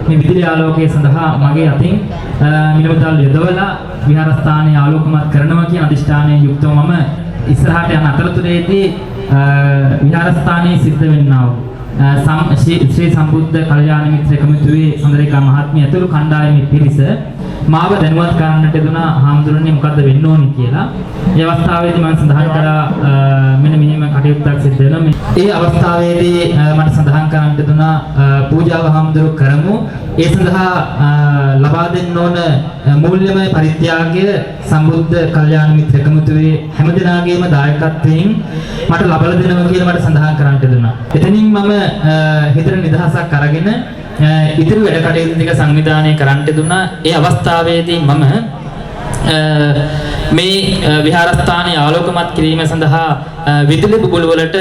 මේ විදුලි ආලෝකයේ සඳහා මගේ අතින් මිලමුදල් යොදවලා විහාරස්ථානයේ ආලෝකමත් කරනවා කියන අදිෂ්ඨානයෙන් යුක්තව මම ඉස්සරහට යන අතරතුරේදී විහාරස්ථානයේ සිද්ධ වෙන්නා වූ ශ්‍රී සම්බුද්ධ කල්යාණ මිත්‍ර කමිටුවේ සඳරේකා මහත්මිය ඇතුළු කණ්ඩායමේ පිරිස මාව දැනුවත් කරන්නට දුනා හාමුදුරනේ මොකද්ද වෙන්න ඕනි කියලා. ඒ අවස්ථාවේදී මම සඳහන් කළා මෙන්න මෙහෙම කටයුත්තක් සිද්ධ වෙනවා. ඒ අවස්ථාවේදී මට සඳහන් කරන්නට දුනා පූජාව හාමුදුරු කරමු. ඒ සඳහා ලබා දෙන්න ඕන මූල්‍යමය පරිත්‍යාගය සම්බුද්ධ කල්යාණ මිත්‍ර කමිටුවේ හැමදෙනාගේම දායකත්වයෙන් මට ලබා දෙනවා කියලා මට සඳහන් කරන්නට දුනා. එතනින් මම හිතට නිදහසක් අරගෙන ඉතිරි වැඩ කටයුතු ටික සංවිධානය කරන්නට දුන්නා. ඒ අවස්ථාවේදී මම මේ විහාරස්ථානයේ ආලෝකමත් කිරීම සඳහා විදුලි බුබුළු වලට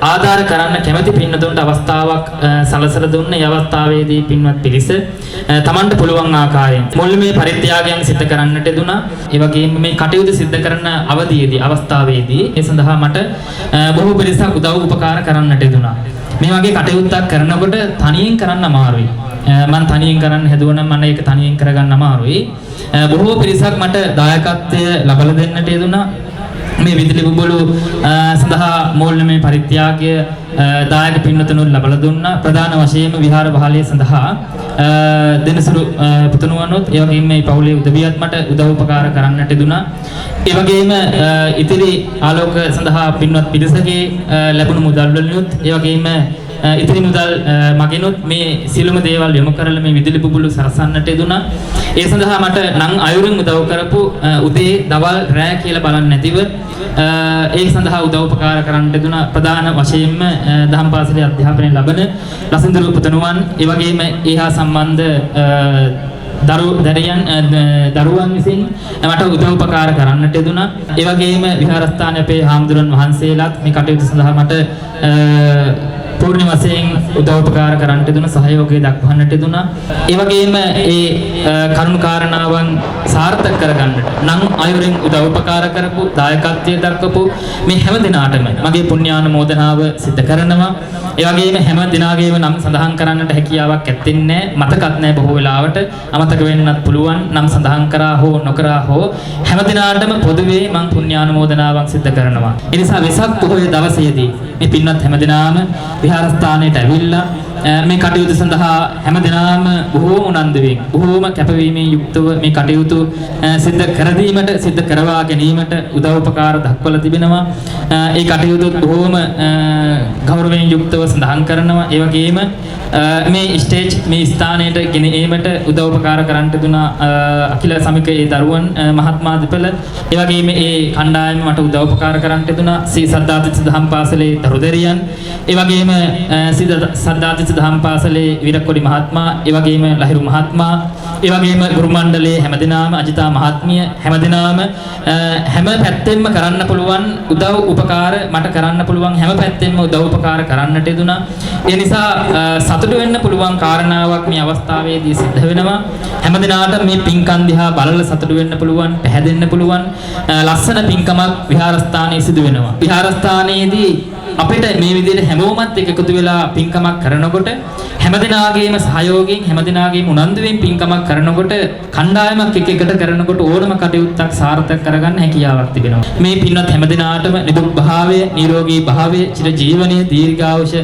ආධාර කරන්න කැමැති පින්නතුන්ට අවස්ථාවක් සලසලා දුන්න. ඒ අවස්ථාවේදී පින්වත් පිරිස තමන්ට පුළුවන් ආකාරයෙන් මුල්මේ පරිත්‍යාගයන් සිද්ධ කරන්නට දුනා. ඒ වගේම මේ කටයුතු සිද්ධ කරන අවස්ථාවේදී ඒ සඳහා මට බොහෝ පිරිසක් උදව් උපකාර කරන්නට දුනා. මේ වගේ කටයුත්තක් කරනකොට තනියෙන් කරන්න අමාරුයි. මම තනියෙන් කරන්න හැදුවනම් මම ඒක තනියෙන් කරගන්න අමාරුයි. බොහෝ පිරිසක් මට දායකත්වය ලබා දෙන්නට යෙදුණා. මේ විදුලි බුබුළු සඳහා මූල්‍යමය පරිත්‍යාගය දායක පින්වතුන්ට ලබා දුන්නා. ප්‍රධාන වශයෙන්ම විහාර වහලේ සඳහා දෙනසුරු පුතුණුවනොත් ඒ වගේම මේ පවුලේ උදවියත් මට උදව් උපකාර කරන්නට දුනා. ඒ වගේම ඉතිරි ආලෝක සඳහා පින්වත් පිරිසගේ ලැබුණු මුදල් වලිනුත් ඒ වගේම ඉතිරි මුදල් මගෙනුත් මේ සියලුම දේවල් යොමු කරලා මේ විදුලි බුබුළු සරසන්නට යෙදුණා. ඒ සඳහා මට නම් අයුරින් උදව් කරපු උදේ දවල් රෑ කියලා බලන්නේ නැතිව ඒ සඳහා උදව් උපකාර කරන්නට යෙදුණා. ප්‍රධාන වශයෙන්ම දහම් පාසලේ අධ්‍යාපනය ලබන ලසින්දරු පුතණුවන් ඒ වගේම ඒහා සම්බන්ධ දරුවන් විසින් මට උදව් උපකාර කරන්නට යෙදුණා. ඒ වගේම විහාරස්ථානයේ අපේ හාමුදුරන් වහන්සේලාත් මේ කටයුතු සඳහා මට පූර්ණ වශයෙන් උදව් උපකාර කරන්නට දුන සහයෝගය දක්වන්නට දුනා. ඒ වගේම ඒ කරුණු කාරණාවන් සාර්ථක කරගන්නට නම් අයුරින් උදව් උපකාර කරපු දායකත්වයේ දක්වපු මේ හැම දිනාටම මගේ පුණ්‍යානුමෝදනාව සිදු කරනවා. ඒ වගේම හැම දිනාගේම නම් සඳහන් කරන්නට හැකියාවක් ඇත්තෙන්නේ නැහැ. මතකත් නැහැ බොහෝ වෙලාවට. අමතක වෙන්නත් පුළුවන්. නම් සඳහන් කරා හෝ නොකරා හෝ හැම දිනාටම පොදුවේ මම පුණ්‍යානුමෝදනාවක් සිදු කරනවා. ඒ නිසා වෙසක් පොහොය දවසේදී මේ පින්වත් හැම දිනාම විහාරස්ථානයට ඇවිල්ලා මේ කටයුතු සඳහා හැමදෙනාම බොහෝම උනන්දුවෙන් බොහෝම කැපවීමෙන් යුක්තව මේ කටයුතු සිද්ධ කරවා ගැනීමට උදව් උපකාර දක්වලා තිබෙනවා. ඒ කටයුතු බොහෝම ගෞරවයෙන් යුක්තව සඳහන් කරනවා. ඒ වගේම මේ ස්ථානයට ගෙන ඒමට උදව් උපකාර කරන්නට දුන අකිල සමික ඒ දරුවන් මහත්මා දෙපළ ඒ වගේම ඒ කණ්ඩායම මට උදව් උපකාර කරන්නට දුන සී සද්ධාතිස්ස දහම් පාසලේ දරුදරියන් ඒ වගේම සී සද්ධාතිස්ස දහම් පාසලේ විරක්කොඩි මහත්මයා ඒ වගේම ලහිරු මහත්මයා ඒ වගේම ගුරු මණ්ඩලයේ හැමදෙනාම අජිතා මහත්මිය හැමදෙනාම හැම පැත්තෙන්ම කරන්න පුළුවන් උදව් උපකාර මට කරන්න පුළුවන් හැම පැත්තෙන්ම උදව් උපකාර කරන්නට යෙදුණා. ඒ නිසා සතුටු වෙන්න පුළුවන් කාරණාවක් මේ අවස්ථාවේදී සිද්ධ වෙනවා. හැමදෙනාට මේ පින්කම් දිහා බලලා සතුටු වෙන්න පුළුවන්, පැහැදෙන්න පුළුවන් ලස්සන පින්කමක් විහාරස්ථානයේ සිදු වෙනවා. විහාරස්ථානයේදී අපිට මේ විදිහට හැමෝමත් එකතු වෙලා පින්කමක් කරනකොට හැමදෙනාගේම සහයෝගයෙන් හැමදෙනාගේම උනන්දුවෙන් පින්කමක් කරනකොට කණ්ඩායමක් එකට කරනකොට ඕනම කටයුත්තක් සාර්ථක කරගන්න හැකියාවක් තිබෙනවා. මේ පින්වත් හැමදෙනාටම නිදුක් භාවය, නිරෝගී භාවය, චිර ජීවනයේ දීර්ඝායුෂ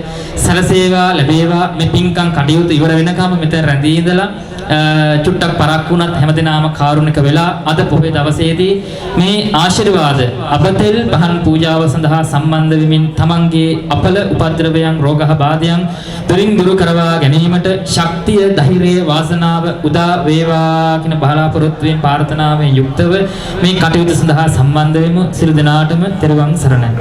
සැලසේවා ලැබේවා. මේ පින්කම් කටයුතු ඉවර වෙනකම් මෙතන රැඳී ඉඳලා චුට්ටක් පරක් වුණත් හැමදෙනාම කාරුණික වෙලා අද පොහොය දවසේදී මේ ආශිර්වාද අබතෙල් පහන් පූජාව සඳහා සම්බන්ධ වෙමින් තමන්ගේ අපල උපද්‍රවයන් රෝගහ බාධයන් දුරින් දුරු කරවා ගැනීමට ශක්තිය ධෛර්යය වාසනාව උදා වේවා කියන බලාපොරොත්තුවෙන් ප්‍රාර්ථනාවෙන් යුක්තව මේ කටයුතු සඳහා සම්බන්ධ වෙමු. සියලු දෙනාටම තෙරුවන් සරණයි.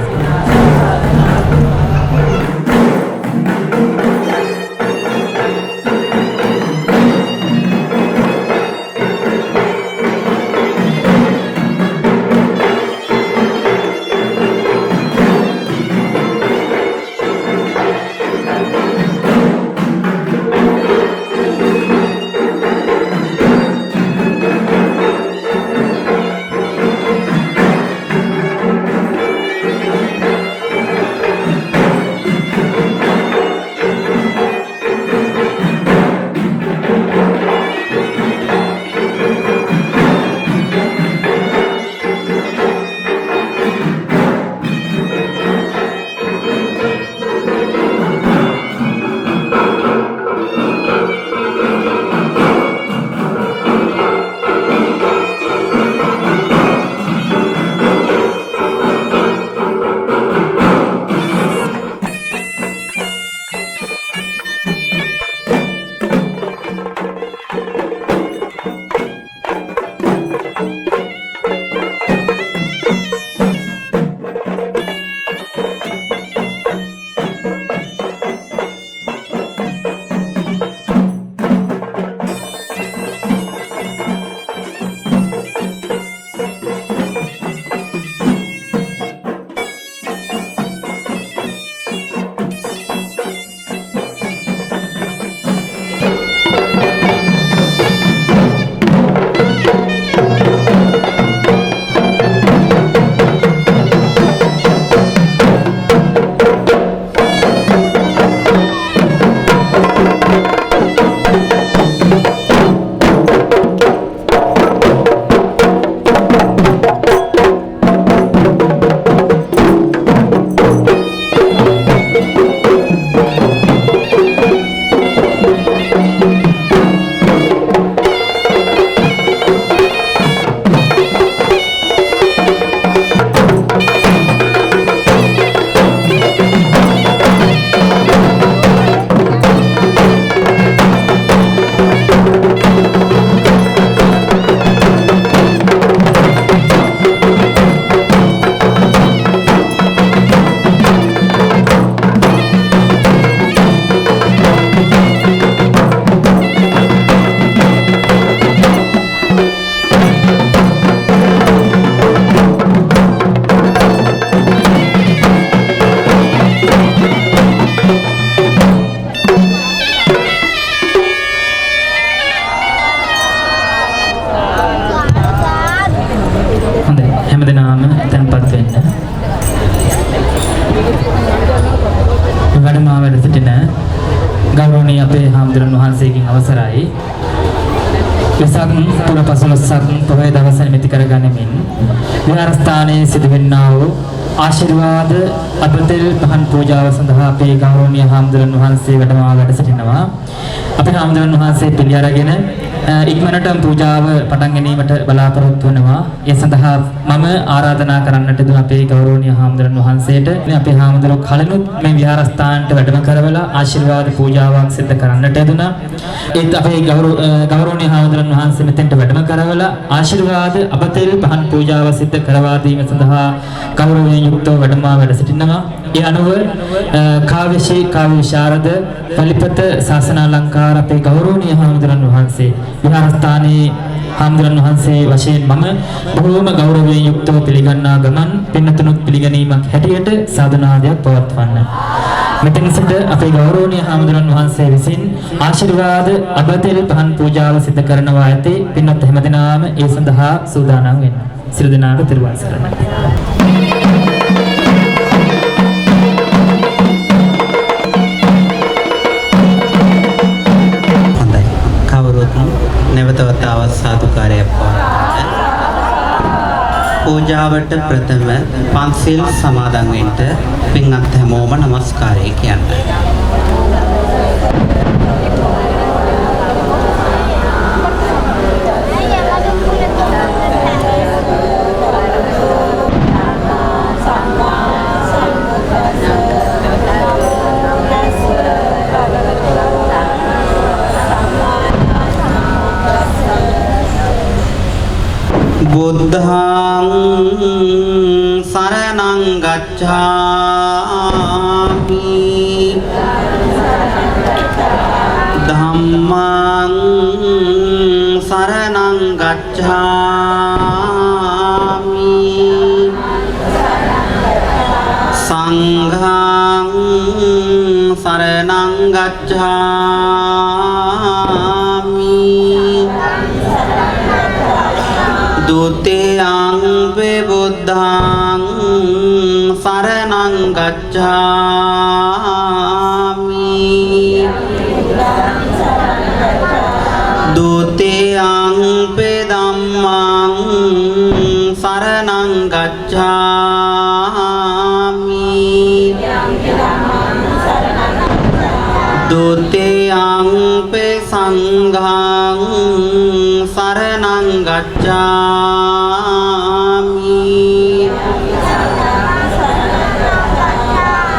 හැමදෙනාම තැන්පත් වෙන්න. වැඩමා වැඩ සිටින ගෞරවනීය අපේ හාමුදුරන් වහන්සේගෙන් අවසරයි. වෙසක් පුර 15ක් පොහොය දවස නිමිති කරගනිමින් විහාරස්ථානයේ සිදුවෙන්නා වූ ආශිර්වාද අබතෙල් පහන් පූජාව සඳහා අපේ ගෞරවනීය හාමුදුරන් වහන්සේ වැඩමවා වැඩ සිටිනවා. අපේ හාමුදුරන් වහන්සේ පිළි අරගෙන ඉක්මනට පූජාව පටන් ගැනීමට බලාපොරොත්තු වෙනවා. ඒ සඳහා මම ආරාධනා කරන්නට දුන අපේ ගෞරවනීය හාමුදුරන් වහන්සේට අපේ හාමුදුරුවෝ කලිනුත් මේ විහාරස්ථානට වැඩම කරවලා ආශිර්වාද පූජාවක් සිදු කරන්නට දුනා. ඒත් අපේ ගෞරවනීය හාමුදුරන් වහන්සේ මෙතෙන්ට වැඩම කරවලා ආශිර්වාද අබතෙල් පහන් පූජාව සිදු කරවා දීම සඳහා ගෞරවයෙන් යුක්තව වැඩමවා වැඩ සිටිනවා. ඒ අනුව කාව්‍යශී කාව්‍ය විශාරද පලිපත ශාසන අලංකාර අපේ ගෞරවනීය හාමුදුරන් වහන්සේ විහාරස්ථානයේ හාමුදුරන් වහන්සේ වශයෙන් මම බොහෝම ගෞරවයෙන් යුක්තව පිළිගන්නා ගමන් පින්නතුණුත් පිළිගැනීමක් හැටියට සාදුනාදයක් පවත්වන්න. මෙතන සිට අපේ ගෞරවනීය හාමුදුරන් වහන්සේ විසින් ආශිර්වාද අබතෙල් පහන් පූජාව සිදු කරනවා ඇති පින්වත් හැමදෙනාම ඒ සඳහා සූදානම් වෙන්න. සියලු දෙනාට තෙරුවන් සරණයි. නැවත වතාවක් සාදුකාරයක් පවත්වන්න. පූජාවට ප්‍රථම පන්සිල් සමාදන් වෙන්න පින්වත් හැමෝම নমස්කාරය කියන්න. බුද්ධං සරණං ගච්ඡාමි ධම්මං සරණං ගච්ඡාමි සංඝං සරණං ගච්ඡාමි දුතියං වේ බුද්ධං සරණං ගච්ඡාමි දුතියං වේ ධම්මං සරණං ගච්ඡාමි දුතියං වේ සංඝං සරණං ගච්ඡාමි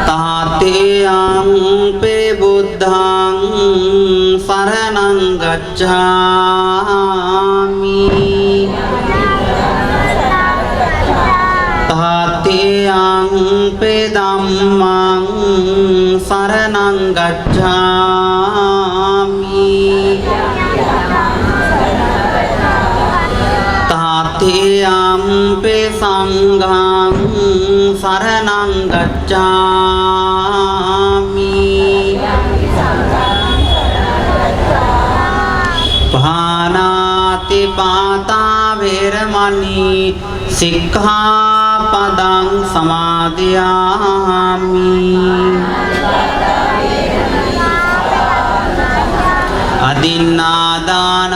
තාතේයං පේ බුද්ධං සරණං ගච්ඡාමි තාතේයං පේ ධම්මං සරණං ගච්ඡාමි තාතේයම්පේ සංඝං සරණං ගච්ඡාමි පහනාති පාතා වේරමණී සික්ඛාපදං සමාදියාමි අදින්නාදාන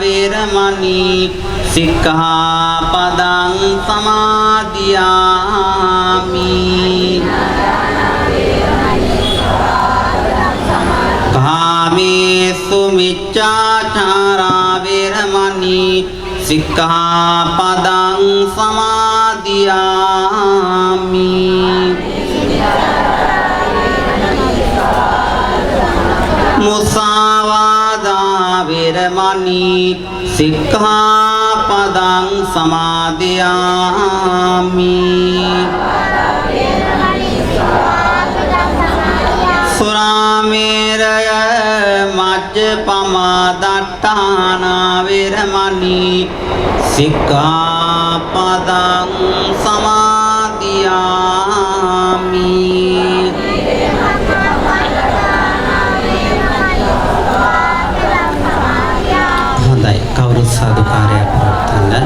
වේරමණී සික්ඛාපදං සමාදියාමි කාමේසු මිච්ඡාචාරා වේරමණී සික්ඛාපදං සමාදියාමි මුසාවාදා වේරමණී සික්ඛාපදං සමාදියාමි සුරාමේරය මජ්ජපමා දට්ඨානා වේරමණී සික්ඛාපදං සමාදියාමි හොඳයි කවුරුත් සාදුකාරයක් පවත්වන්න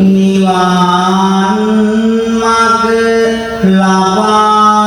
Niwan mag lava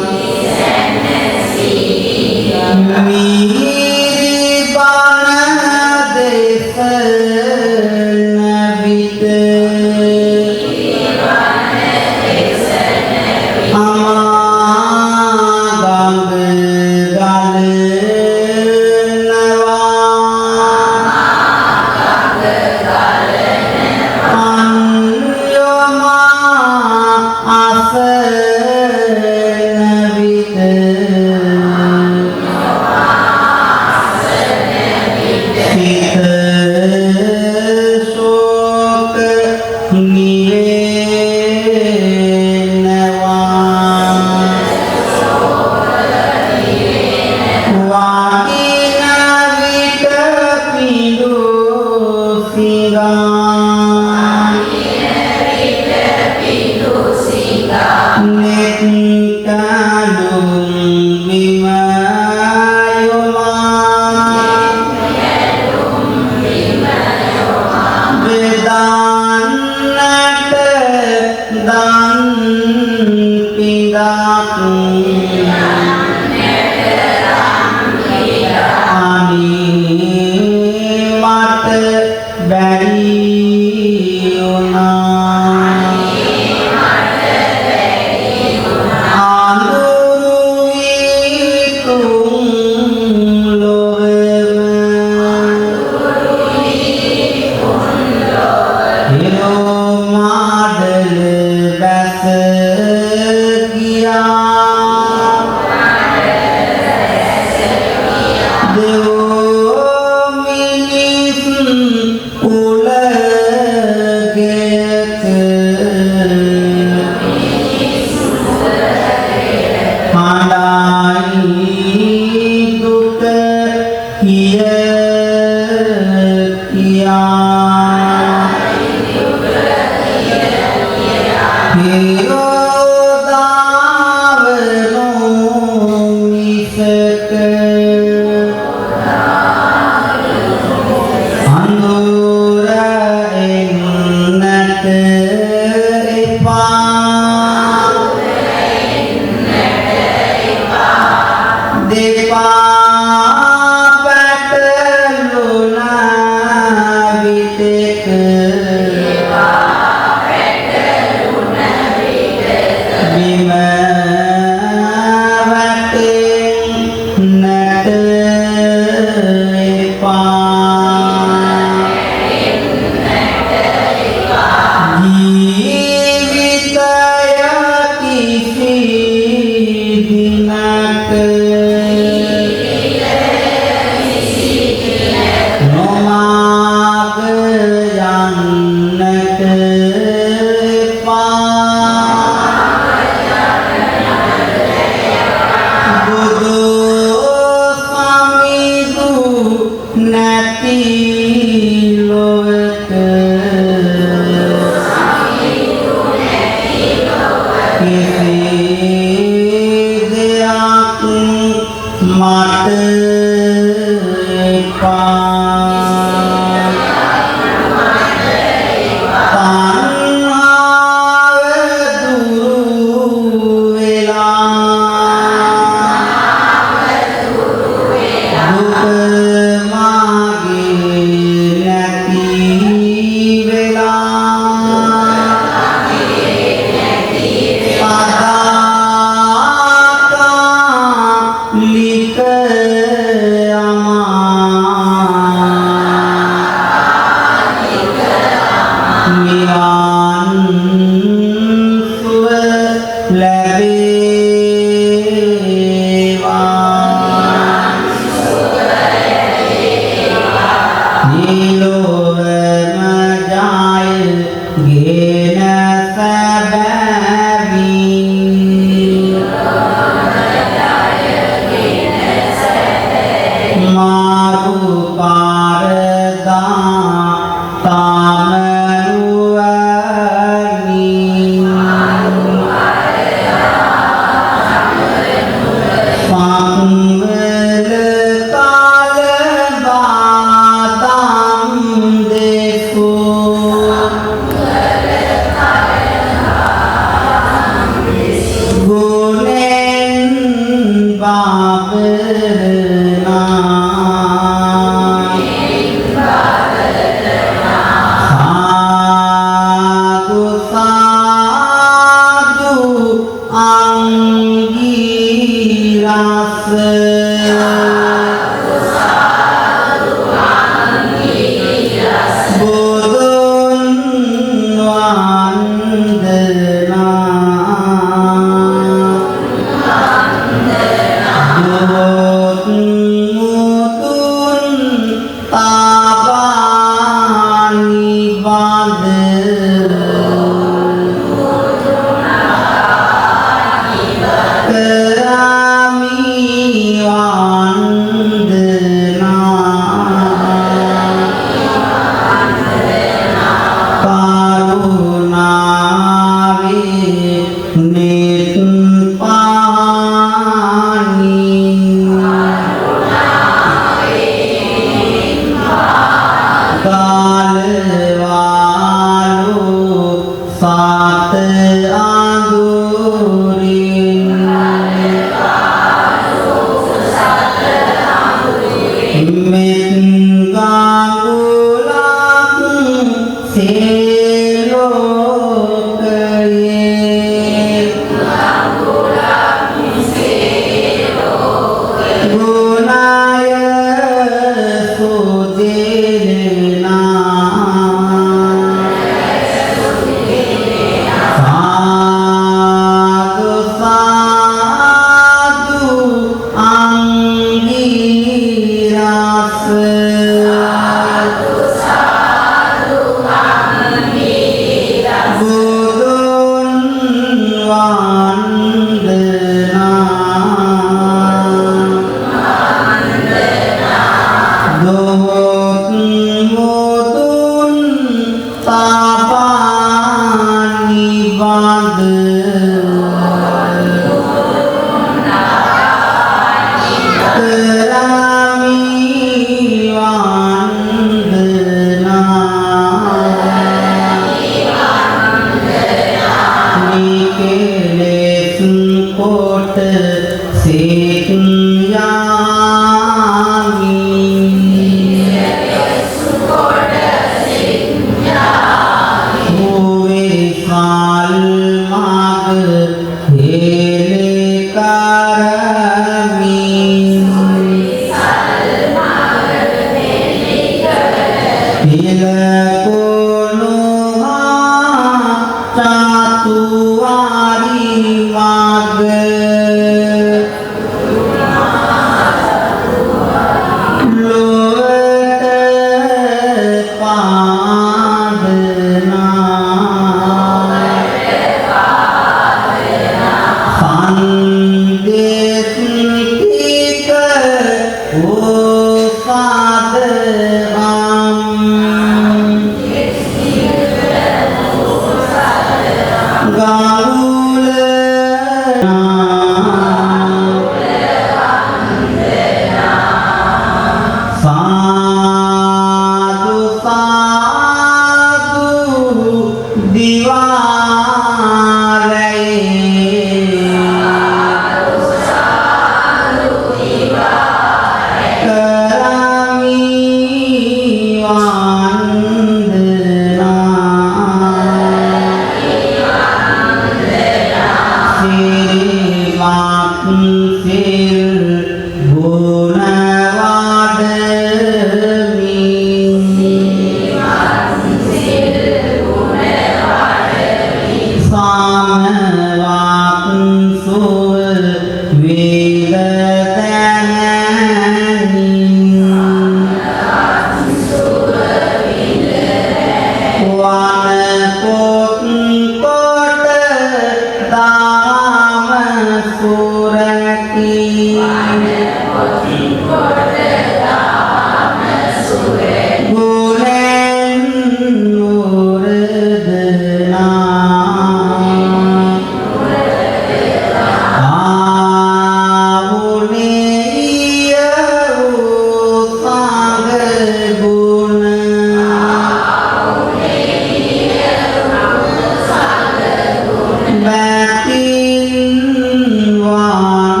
Batin wan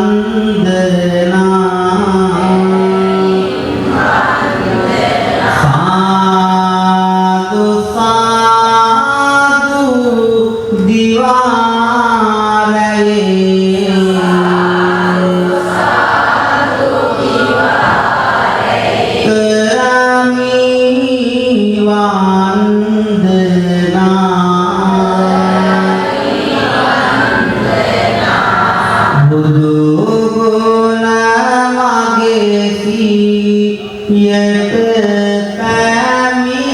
බුදු ගුණ මගේ සියයට පැමිණේවා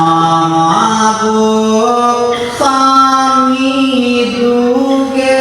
Mabu sami duge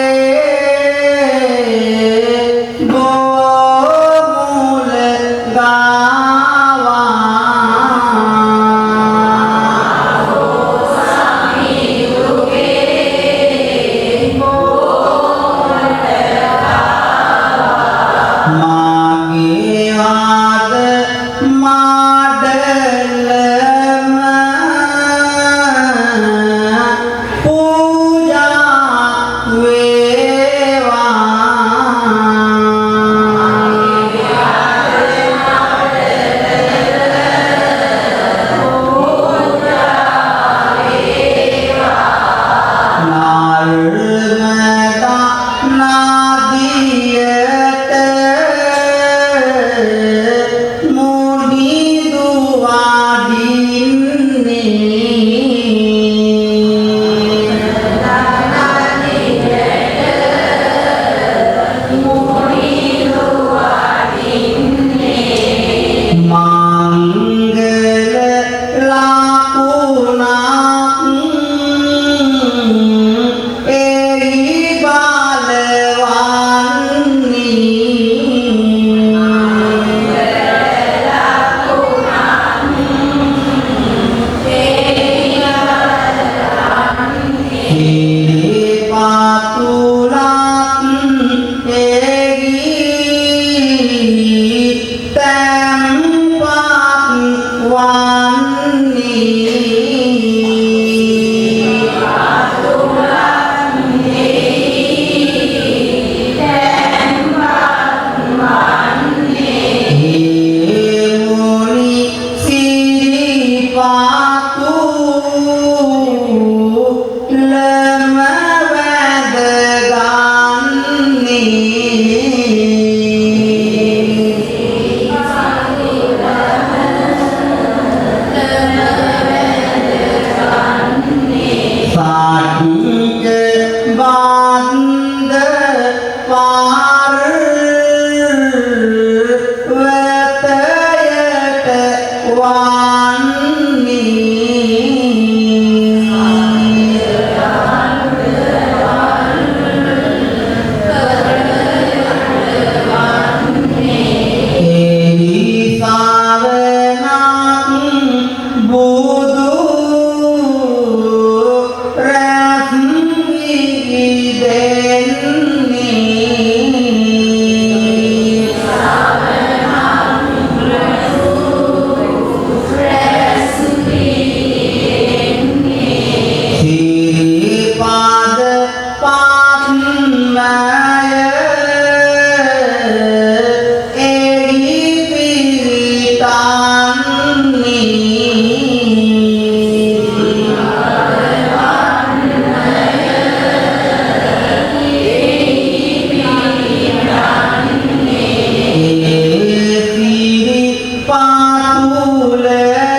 වන්ද පාර වෙතයට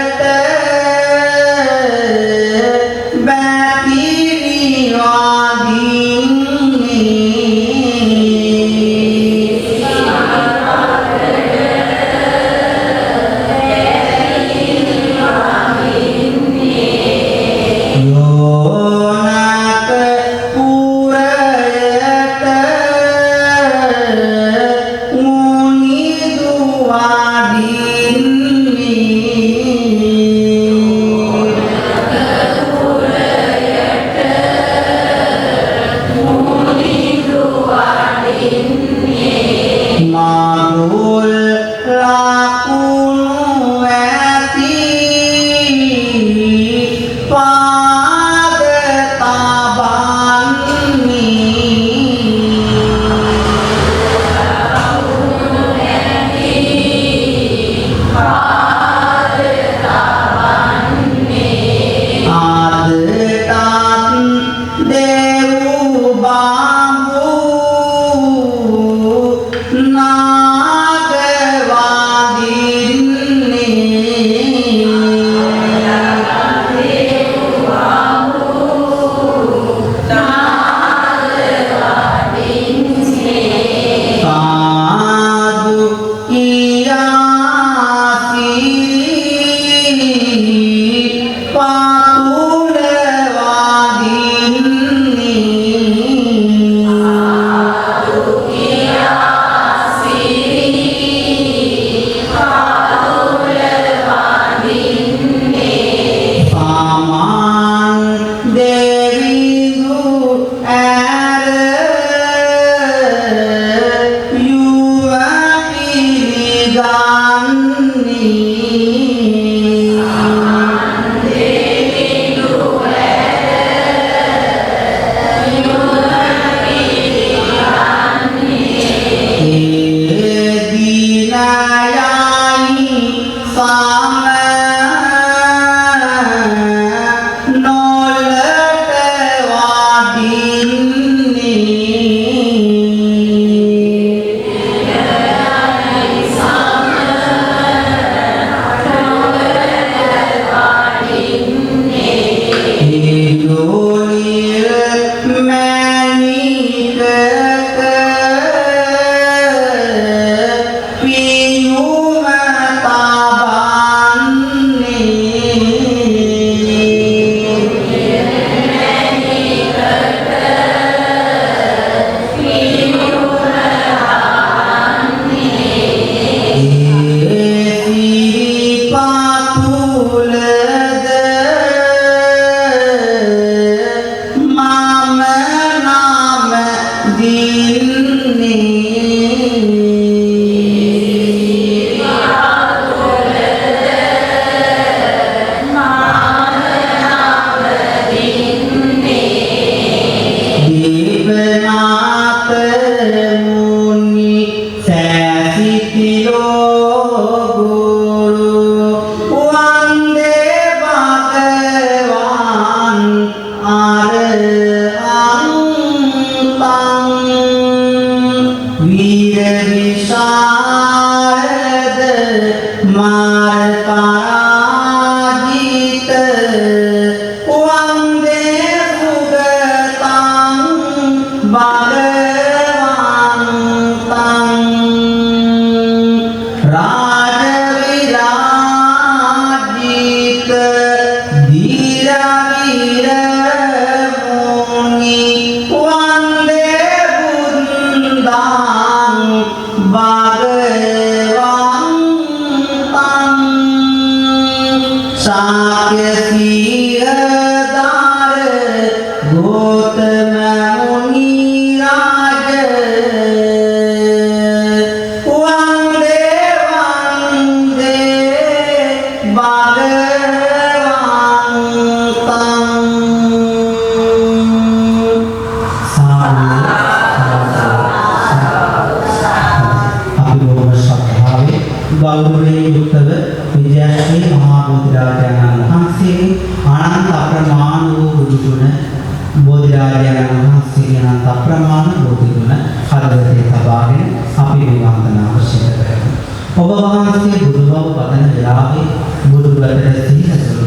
අනන්ත අප්‍රමාණ බෝධි ගුණ හදවතේ තබාගෙන අපි මේ වන්දනාව සිදු කරමු. ඔබ වහන්සේ බුදු බව පතන වෙලාවේ බුදු ගුණට සිහිනසලු.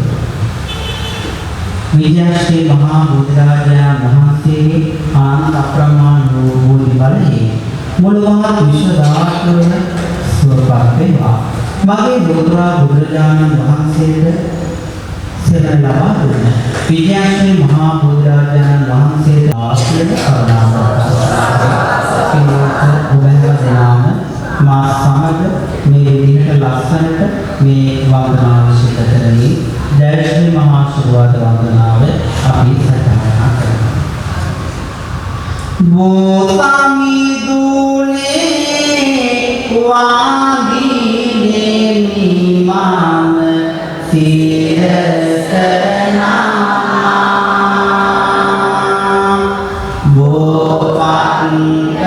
විද්‍යාශ්‍රී මහා බුදුරජාණන් වහන්සේගේ ආනන්ද අප්‍රමාණ වූ බෝධි බලයේ මුළු මහත් විශ්ව ධාතුවම සුවපත් වේවා. මගේ බුදුරජාණන් වහන්සේට සෙලන ලබා දුන්න විද්‍යාශ්‍රී මහා බුදුරජාණන් වහන්සේට ආශිර්වාද කරනවා. මා සමග මේ විදිහට ලස්සනට මේ වන්දනාව සිදු කරමි. ජය ශ්‍රී මහා ආශිර්වාද වන්දනාව අපි සටහන් කරමු. බෝසමි දුනේ වාගිනේ නිමාන සිරසනා බෝපන්ක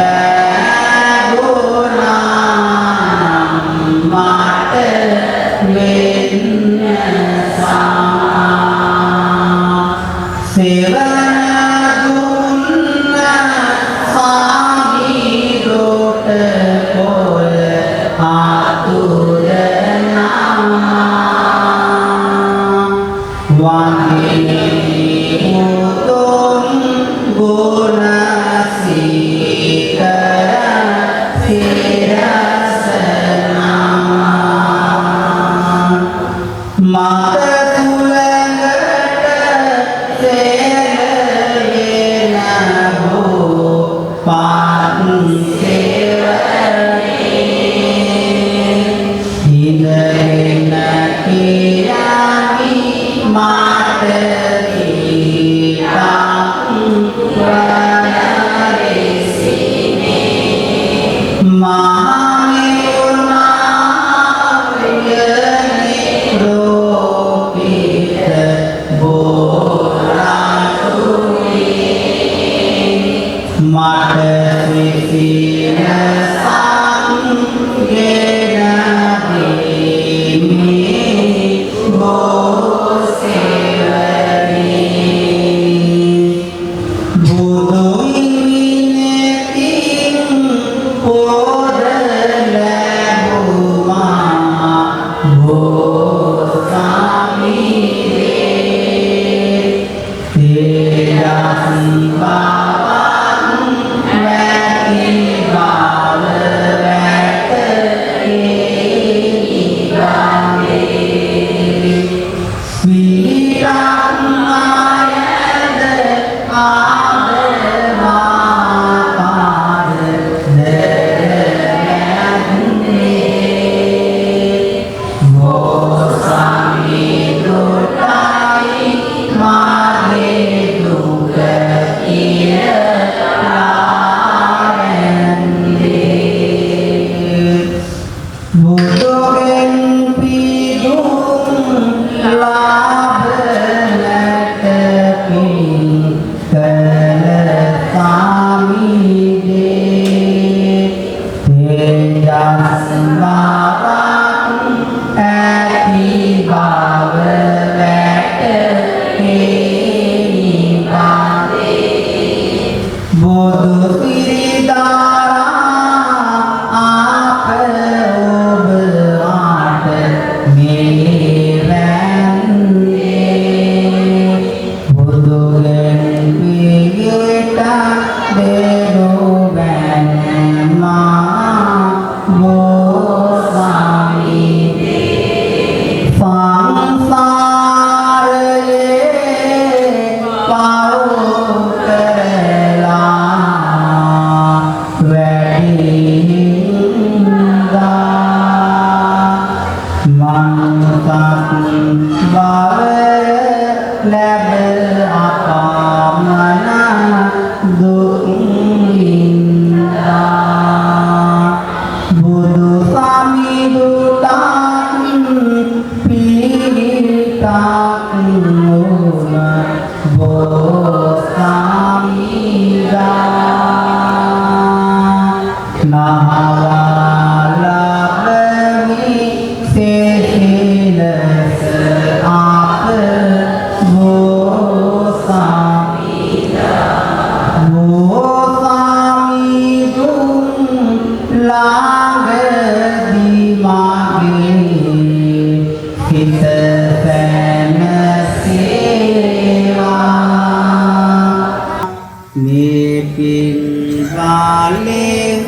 बालें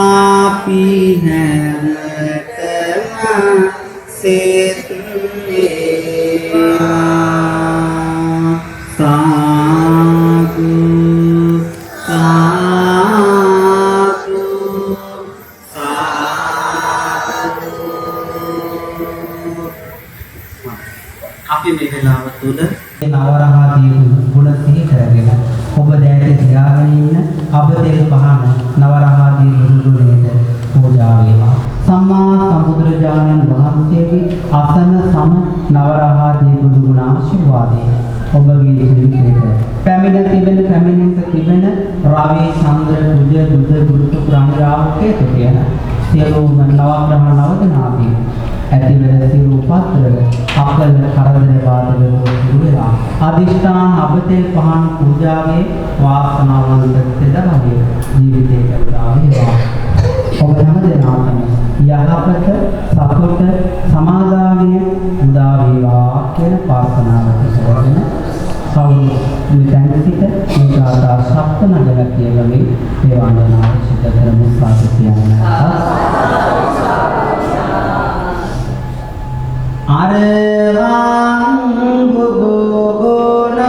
आपी हैमतमा सेतुएवा साधु साधु साधु අපි මේ වෙලාව තුල නවරහදී ගුණ සිහි කරගෙන ඔබ දැයට තියාගෙන ඉන්න අබදෙල් පහන නවරහදී ගුණුලේට පූජා වේවා. සම්මා සම්බුදුරජාණන් වහන්සේගේ අසන සම නවරහදී ගුණ ආශිර්වාදේ ඔබගේ ජීවිතයට පැමිණ තිබෙන රාවී චන්ද්‍ර කුජ දුද දුරුතු ප්‍රාණරාවකේ කියන සියලුම නවග්‍රහ නවදනාදී ඇතිවන සියලු පත්‍ර අකල කරදර බාධක දුරලා අදිෂ්ඨාන අබතෙල් පහන් පූජාවේ වාසනාවන්ත තෙදරගේ ජීවිතේ ගතා වේවා. ඔබ හැම දෙනාටම යහපත සතුට සමාදානය උදා වේවා කියන ප්‍රාර්ථනාවක් කරගෙන කවුරු මෙතනසිට මේකාදා සප්ත නගර කියවමේ දේවානනාව සිද්ධ කරමු සාදු කියනවා. අරවං බුදු ගුණ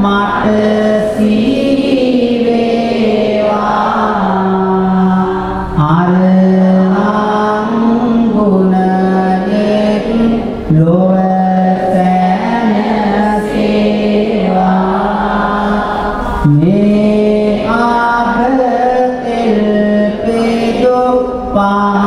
මට සීවේවා අරවං ගුණයෙන් ලොව සැනසේවා මේ ආබතෙල් පෙදු පාන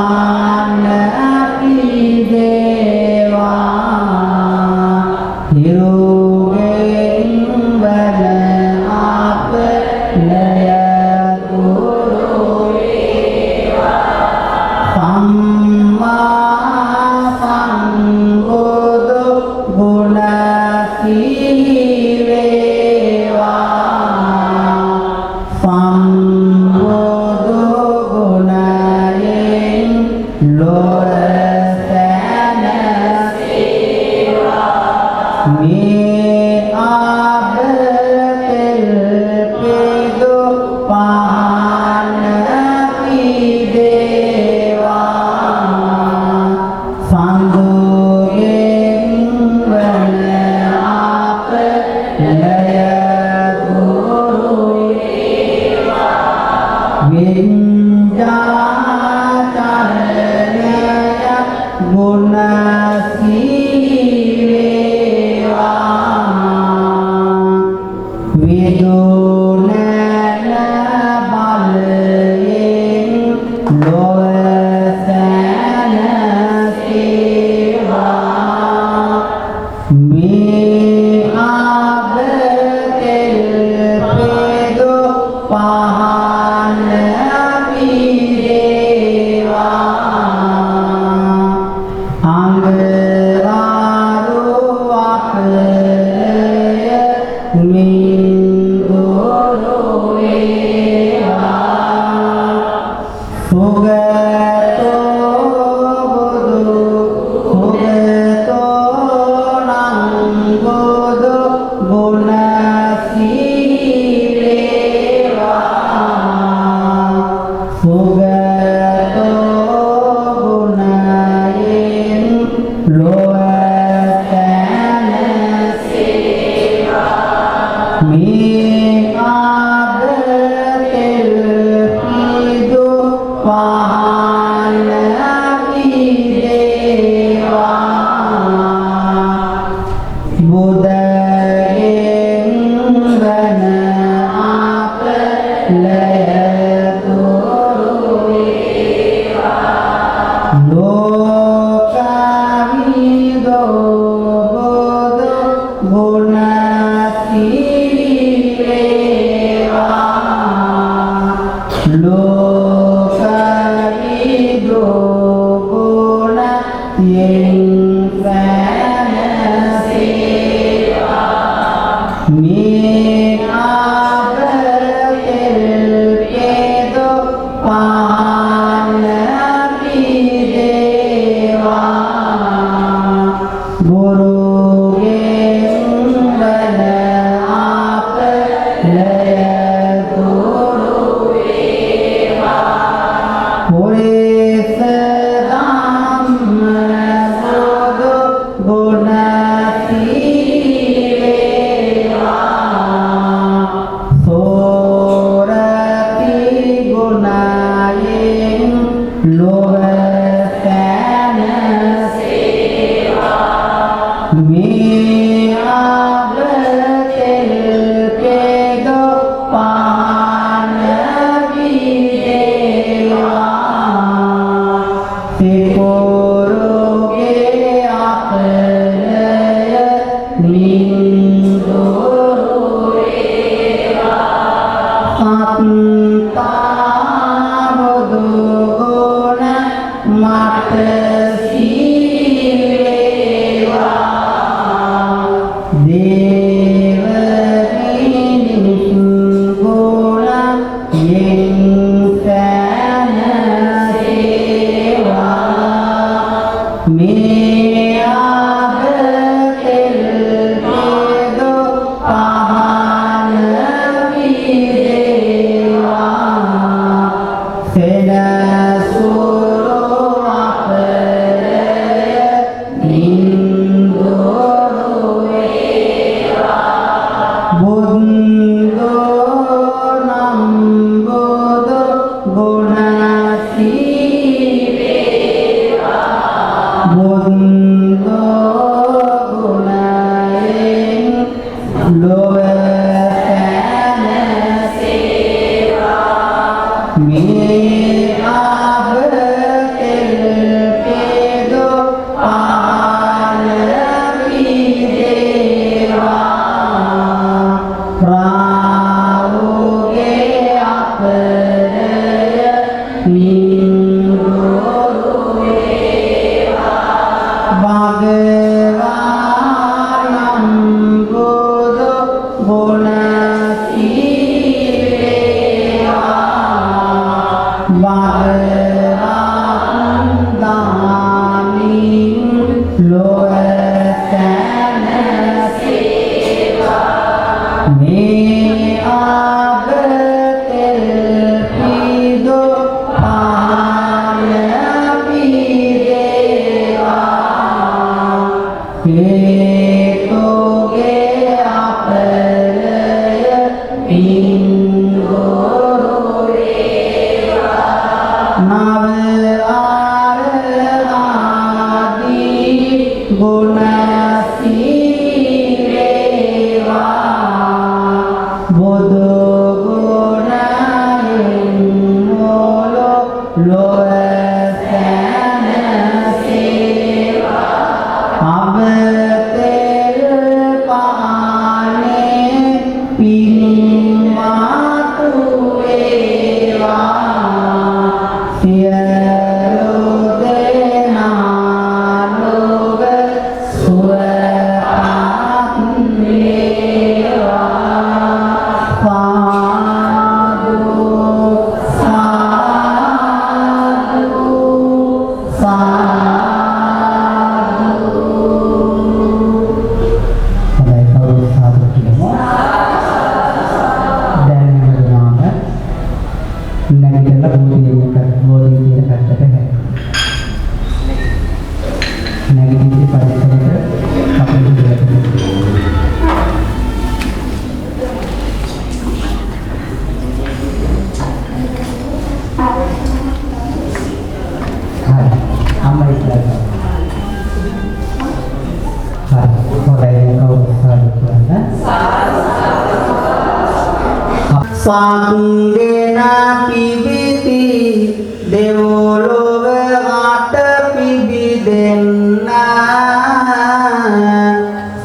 Sangena pibiti devolob ata pibidenna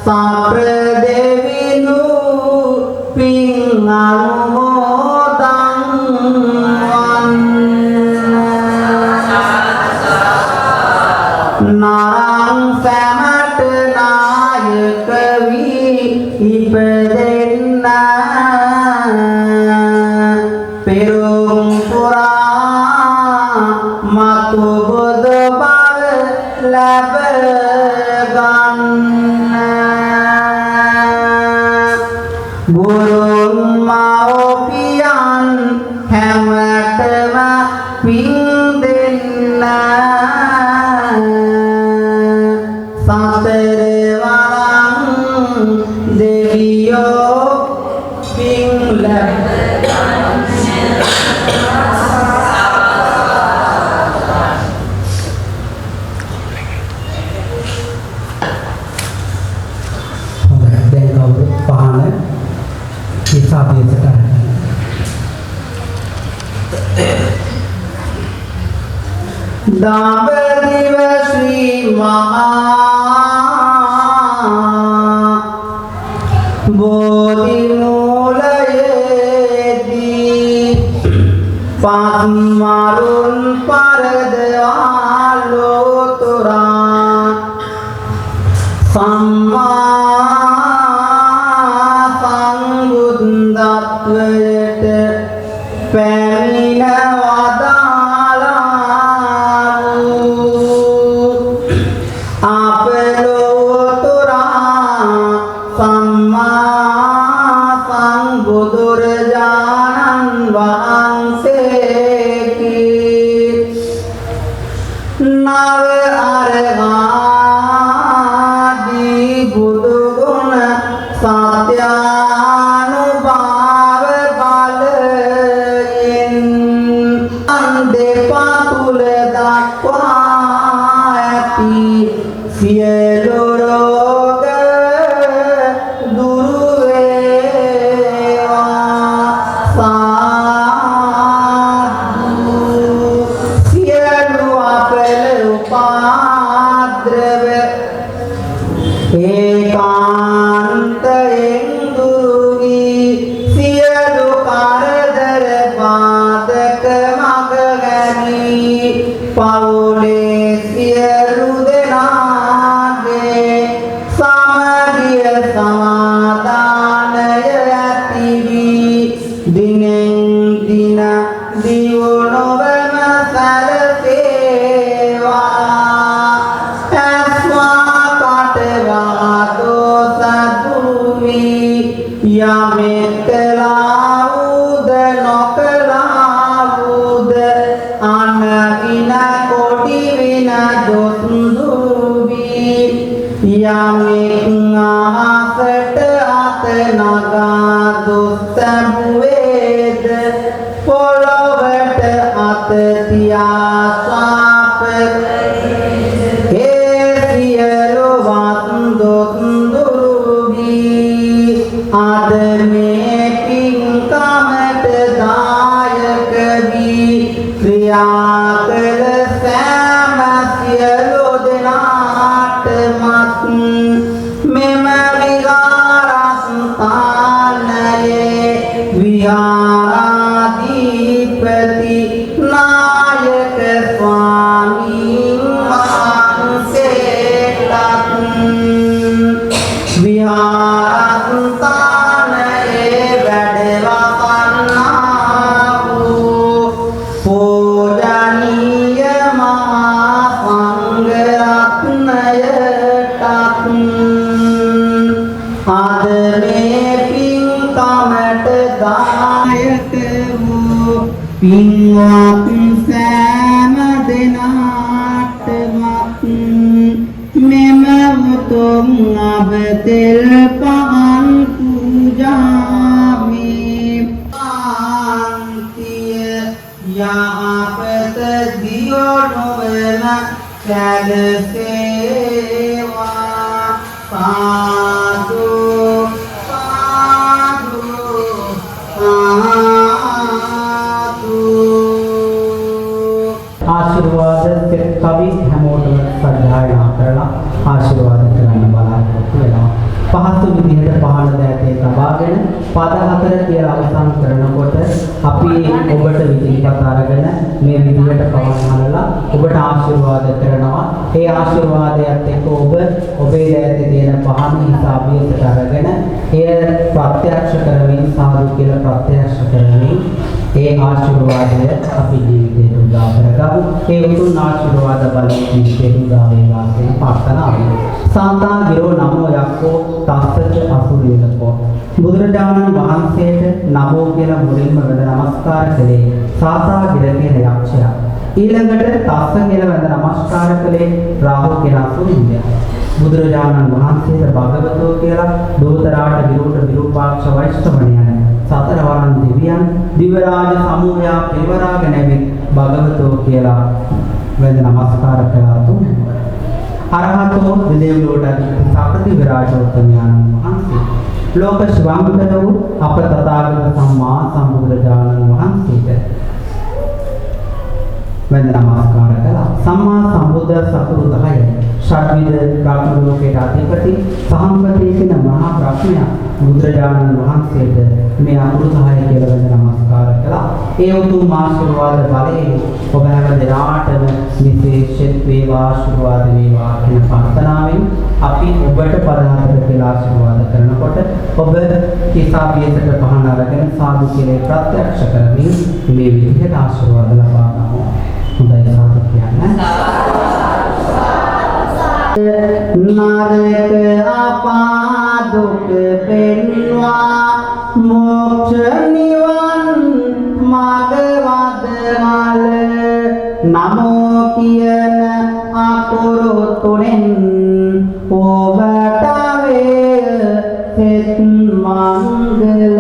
sapra devinu pinganumodan narang samat nayaka vi ipadenna Perung pura matu bodobal labagan burung mau pian hematma pingdenna saterwarang deviyo pingla Dabadiv Sri Maha Bodhi Mulayedi පස්මරුන් පරදවා ලෝතුරා සම්මා සංබුද්ධත්වයට පැමිණ වදාළා වූ අප ලෝතුරා සම්මා සංබුදුරජාණන් වහන්සේකි නව අරහාදී බුදු ගුණ සත්‍යානුභාව බලයෙන් අන්දෙපා තුල දක්වා ඇති සියලු රෝග දුරු වේවා සාදු සියලු අපල උපාද්‍රව ඒකාන්තයෙන් දුරු වී සියලු කරදර බාධක මග ගැනී පවුලේ සියලු දෙනාගේ සමගිය සමාදානය ඇති වී දිනෙන් දින දියුණුවම සැලසේවා ඇස්වා කටවා දෝස දුරු වී යමෙක් කළා වූද නොකළා වූද අනවින කොටි වින දොස් දුරු වී යමෙක් අහසට අත නගා දොස් තැබුවේද පොළොවට අත තියා සාප ඒ සියලු වත් දොස් දුරු වී අද මේ පින්කමට දායක වී ක්‍රියා කළ සෑම සියලු දෙනාටමත් මෙම විහාරස්ථානයේ විහාරාධිපති නායක ස්වාමීන් වහන්සේටත් විහාරස්ථානයේ වැඩවසන්නා වූ පූජනීය මහා සංඝරත්නයටත් අද මේ පින්කමට දායක වූ පින්වත් සෑම දෙනාටමත් මෙම උතුම් අවතෙල් පහන් පූජාමි ආන්තිය යහපත දියුණුවම සැලසේවා සාදු සාදු සාදු ආශිර්වාද කවි හැමෝටම සජ්ජායනා කරලා ආශිර්වාද කරන්න බලාපොරොත්තු වෙනවා. පහසු විදිහට පහළ දෑතේ තබාගෙන පද හතර කියලා අවසන් කරනකොට අපි ඔබට විදිහට අරගෙන මේ විදිහට පවන්හලලා ඔබට ආශිර්වාද කරනවා. ඒ ආශිර්වාදයත් එක්ක ඔබ ඔබේ දෑතේ තියෙන පහන හිසාබියට අරගෙන එය ප්‍රත්‍යක්ෂ කරමින් සාදු කියලා ප්‍රත්‍යක්ෂ කරමින් ඒ ආශිර්වාදය අපි ජීවිතේට උදා කරගමු. ඒ උතුම් ආශිර්වාද බලයෙන් ජීවිතේට උදා වේවා කියන ප්‍රාර්ථනාවයි. සාන්තා ගිරෝ නමෝ යක්කෝ තස්සච අසුරේලකෝ. බුදුරජාණන් වහන්සේට නමෝ කියලා මුලින්ම වැඳ නමස්කාර කළේ සාතා ගිර කියන යක්ෂයා. ඊළඟට තස්ස කියලා වැඳ නමස්කාර කළේ රාහු කියන අසුරින්දයා. බුදුරජාණන් වහන්සේට භගවතෝ කියලා දෝතරාට විරුද්ධ විරූපාක්ෂ වෛශ්‍රවණයන් සතර වරන් දෙවියන් දිවරාජ සමූහයා පිරිවරාගෙන ඇවිත් භගවතෝ කියලා වැඳ නමස්කාර කළා තුන්. අරහතෝ දෙවියෝට සකති විරාජෝත්තමයන් වහන්සේ ලෝක ශ්‍රවණකර වූ අප තථාගත සම්මා සම්බුදුරජාණන් වහන්සේට වැඳ නමස්කාර කළා. සම්මා සම්බුද්ධ සතුරු 10 षड्विध ब्रह्म लोකයට අධිපති සහම්පති කියන මහා බ්‍රහ්මයා බුදුරජාණන් වහන්සේට මේ අමෘතහය කියලා වැඳ නමස්කාර කළා. ඒ උතුම් ආශිර්වාද බලයෙන් ඔබ හැම දිනාටම විශේෂ වේවා ආශිර්වාද වේවා කියන ප්‍රාර්ථනාවෙන් අපි ඔබට පදහතර කියලා ආශිර්වාද කරනකොට ඔබ කිසාවියකට පහන අරගෙන සාදු කියලා ප්‍රත්‍යක්ෂ කරමින් මේ විදිහට ආශිර්වාද ලබා ගමු. හොඳයි සාදු කියන්න. නරක අපාදුක පෙන්වා මොක්ෂ නිවන් මග වදවල නමෝ කියන අකුරු තුනෙන් ඔබට වේ සෙත් මංගල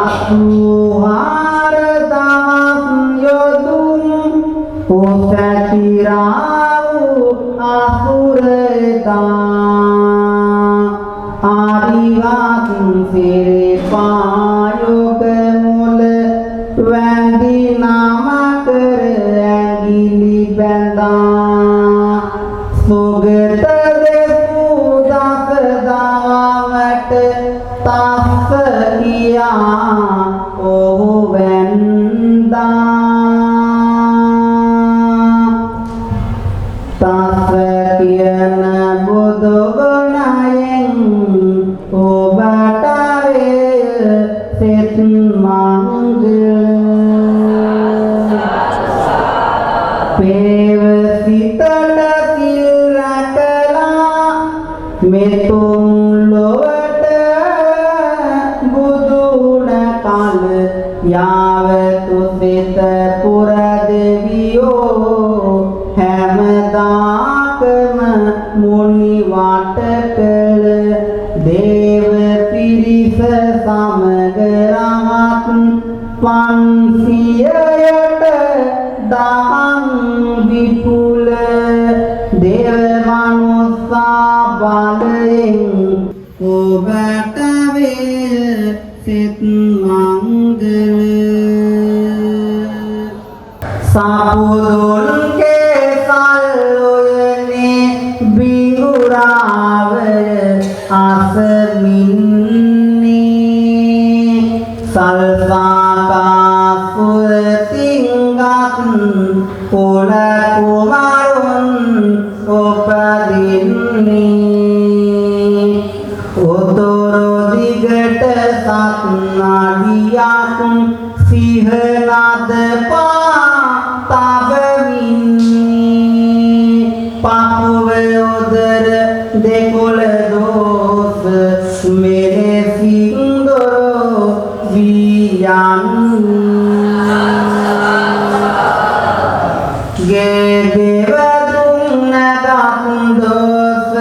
අසුහාර දහස් යොදුම් ඔසතිරාවු අසුරදා ආරිවත් සිරේ පායොක මුල වැඳි නාම කර ඇඟිලි බැඳා සුගත දෙපු දස දාවට තස්ස කියා ඔහු වැන්දා තස්ස කියන බුදු ගුණයෙන් ඔබට වේ සෙත් මංගල පේව සිතට සිල් රැකලා මෙතුම් ලොවට බුදුන කල යාවතු සිත පුර දෙවියෝ හැමදාකම මුනි වටකල දේව පිරිස සමග රහත් 500යට දහම් විපුල දේව මනුස්සා බලයෙන් ඔබට වේ සෙත් මංගල සාපුදුන් කේසල්ලොයනේ බිඟුරාවර අසමින්නේ සල්සාකාසුර තිංගත් කුල කුමාරුන් උපදින්නේ උතුරු දිගට සත්නාඩියක් සිහනද තබමින්නේ පපුව උදර දෙකොළ දෝස මෙලෙසින් දොර වියන් ගේ දෙවදුන් නැතත් දෝස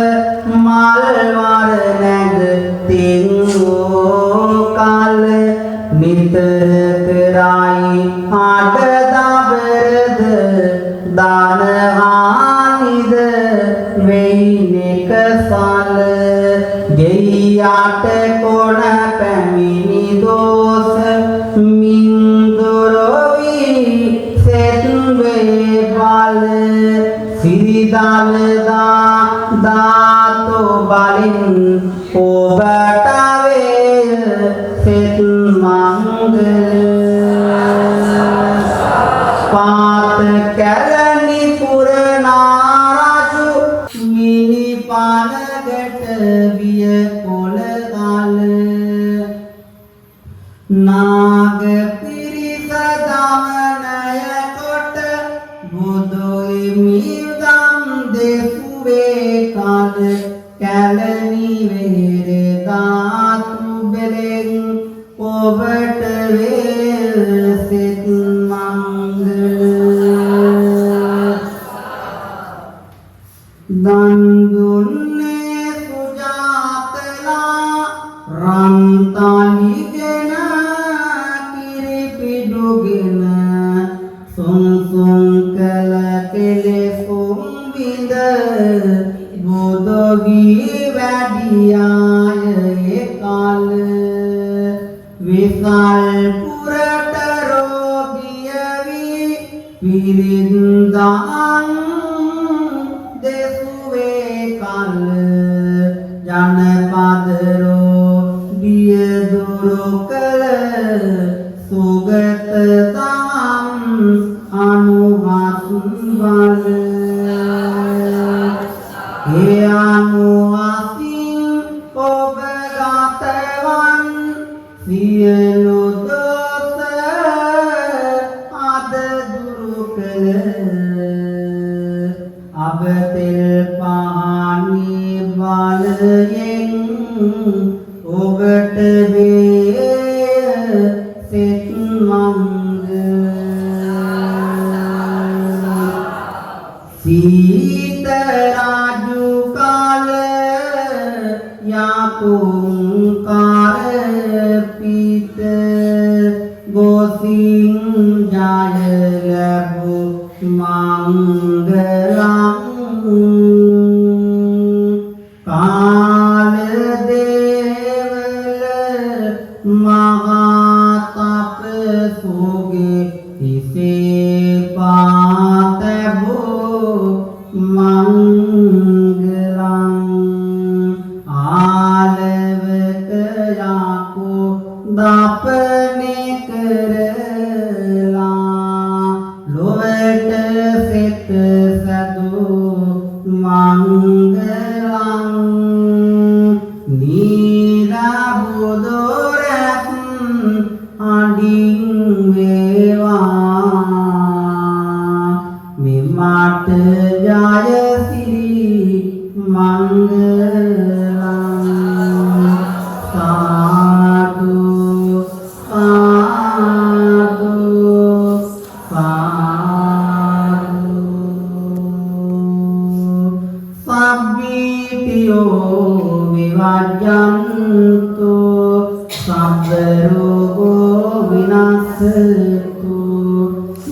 මල් වර නැග තිංගෝ කල නිතර කරයි ආඩ දබරද දානහානිද වෙයිනෙක සල ගෙයියට කොණ පැමිණි දෝස මින්දුරොවි සෙත් වේ බල සිරිදලදා දාතෝ බලින් ඔබට වේ සෙත් මංගල පාත කැලණි පුරනාරජු මිනි පානකට විය කොළ කල නාග පිරිස දමනය කොට බුදු හිමිදම් දෙසුවේ කල කැලණි වේර ධාතු බෙලෙන් ඔබට වේ සෙත් දන් දුන්නේ සුජාතලා රන්තලිගෙන කිරිපිඩුගෙන සුන්සුන් කල කෙලෙසුම් බිඳ බුදුගී වැඩියාය කල විසල් පුරට රෝගිය වී පිරින්දාන් දෙසුවේ කල ජනපදරෝ දියදුරු කළ සුගත තම් අනුහසුන් වල ඒ අනුහසින් ඔබ ගතවන් සියලු දොස අද දුරු කළ අබතෙල් පානි බලයෙන් ඔබට වේ සෙත් මංගල සීත රාජු කාල යාකුංකාර පිත ගෝසින් ජය ලැබු මංගලං කාල දේවල මහා තපසුගේ හිසේ පාතබෝ මංගලං ආලවක යාකෝ දාපනේ කරලා ලොවට සෙත් සදෝ මංගලං නීරබුදොරත් අඩින් වේවා මෙමට ජයසිරි මංගලං සාදු සාදු සාදු සබ්බීතියෝ විවජ්ජන්තු සබ්බ රෝගෝ විනාශතු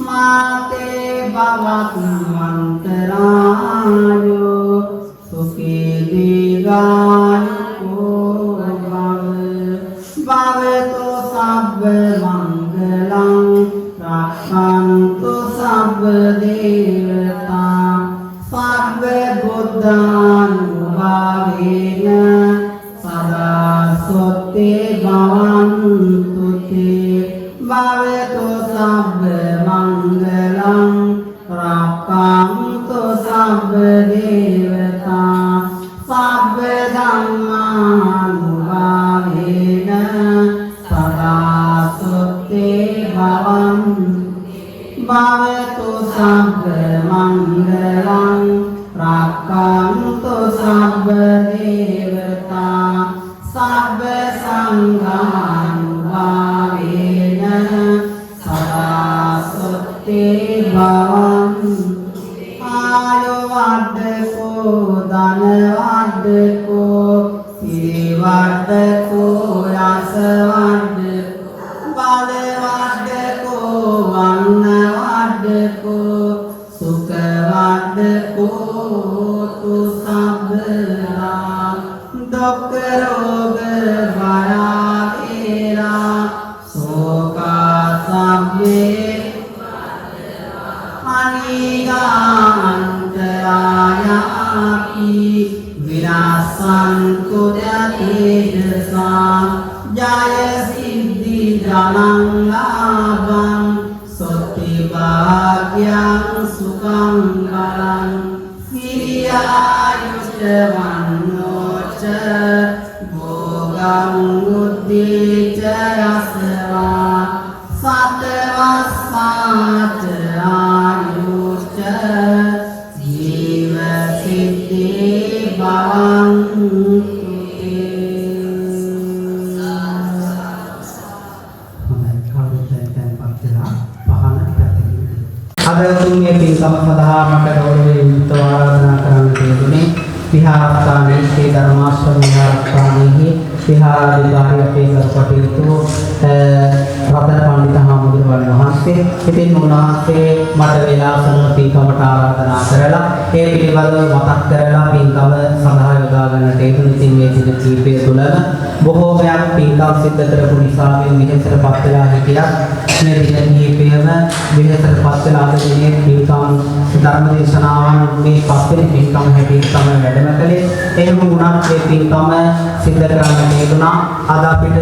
මාතේ භවත් මන්තරායෝ සුඛේ දීගායුකෝ භවතු සබ්බ මංගලං රක්ඛන්තු සබ්බ දේවතා සබ්බ බුද්ධානුභාවේන සදා සොත්තේ භවන්තු තේ භවතු සබ්බ මංගලං රක්ඛන්තු සබ්බ දේවතා සබ්බ ධම්මානුභාවේන සදා සොත්තේ භවන්තු භවතු සබ්බ මංගලං රක්ඛන්තු සබ්බ දේවතා සබ්බ සංඝානුභාවේන සදා සොත්තේ භවන්තු ආයුවද්දකෝ ධනවද්දකෝ සිරිවද්දකෝ යසවද්දකෝ බලවද්දකෝ වන්නවද්දකෝ සුඛවද්දකෝ තු සබ්බලා දුක්ඛ රෝග භයාවේලා සෝකා සබ්බේ අනිගාන්තරායාපි විනාසන්තු දතේජසා ජය සිද්ධි ධනං ලාභං සොත්ති භාග්‍යං සුඛං බලං සිරියායුෂ්ඨ වන්නෝච භෝගං උද්දීච රසවා සතවස්සාච ආයුෂ්ඨ ජීව සිද්ධි භවන්තු අද තුන්වෙනි පින්කම සඳහා මට ගෞරවයෙන් යුක්තව ආරාධනා කරන්න තියෙන්නේ විහාරස්ථානයේ ශ්‍රී ධර්මාශ්‍රම විහාරස්ථානයේ විහාරාධිකාරී අපේ ගරුකටයුතු රතන පණ්ඩිත හාමුදුරුවෝ වහන්සේ වහන්සේ. ඉතින් උන්වහන්සේ මට වේලාසන පින්කමට ආරාධනා කරලා ඒ පිළිබඳව මතක් කරලා පින්කම සඳහා යොදා ගන්නට හේතුන ඉතින් මේ දින කීපය තුළම බොහෝමයක් පින්කම් සිද්ධ කරපු නිසා මේ මෙහෙසටපත් වෙලා හිටියා. මේ දින කීපයම මෙහෙසටපත් වෙලා අද දිනේ පින්කම් ධර්ම දේශනාවන් මේ පස්වෙනි පින්කම හැටියට තමයි වැඩම කළේ. එහෙම වුණත් මේ පින්කම සිද්ධ කරන්න හේතුණා. අද අපිට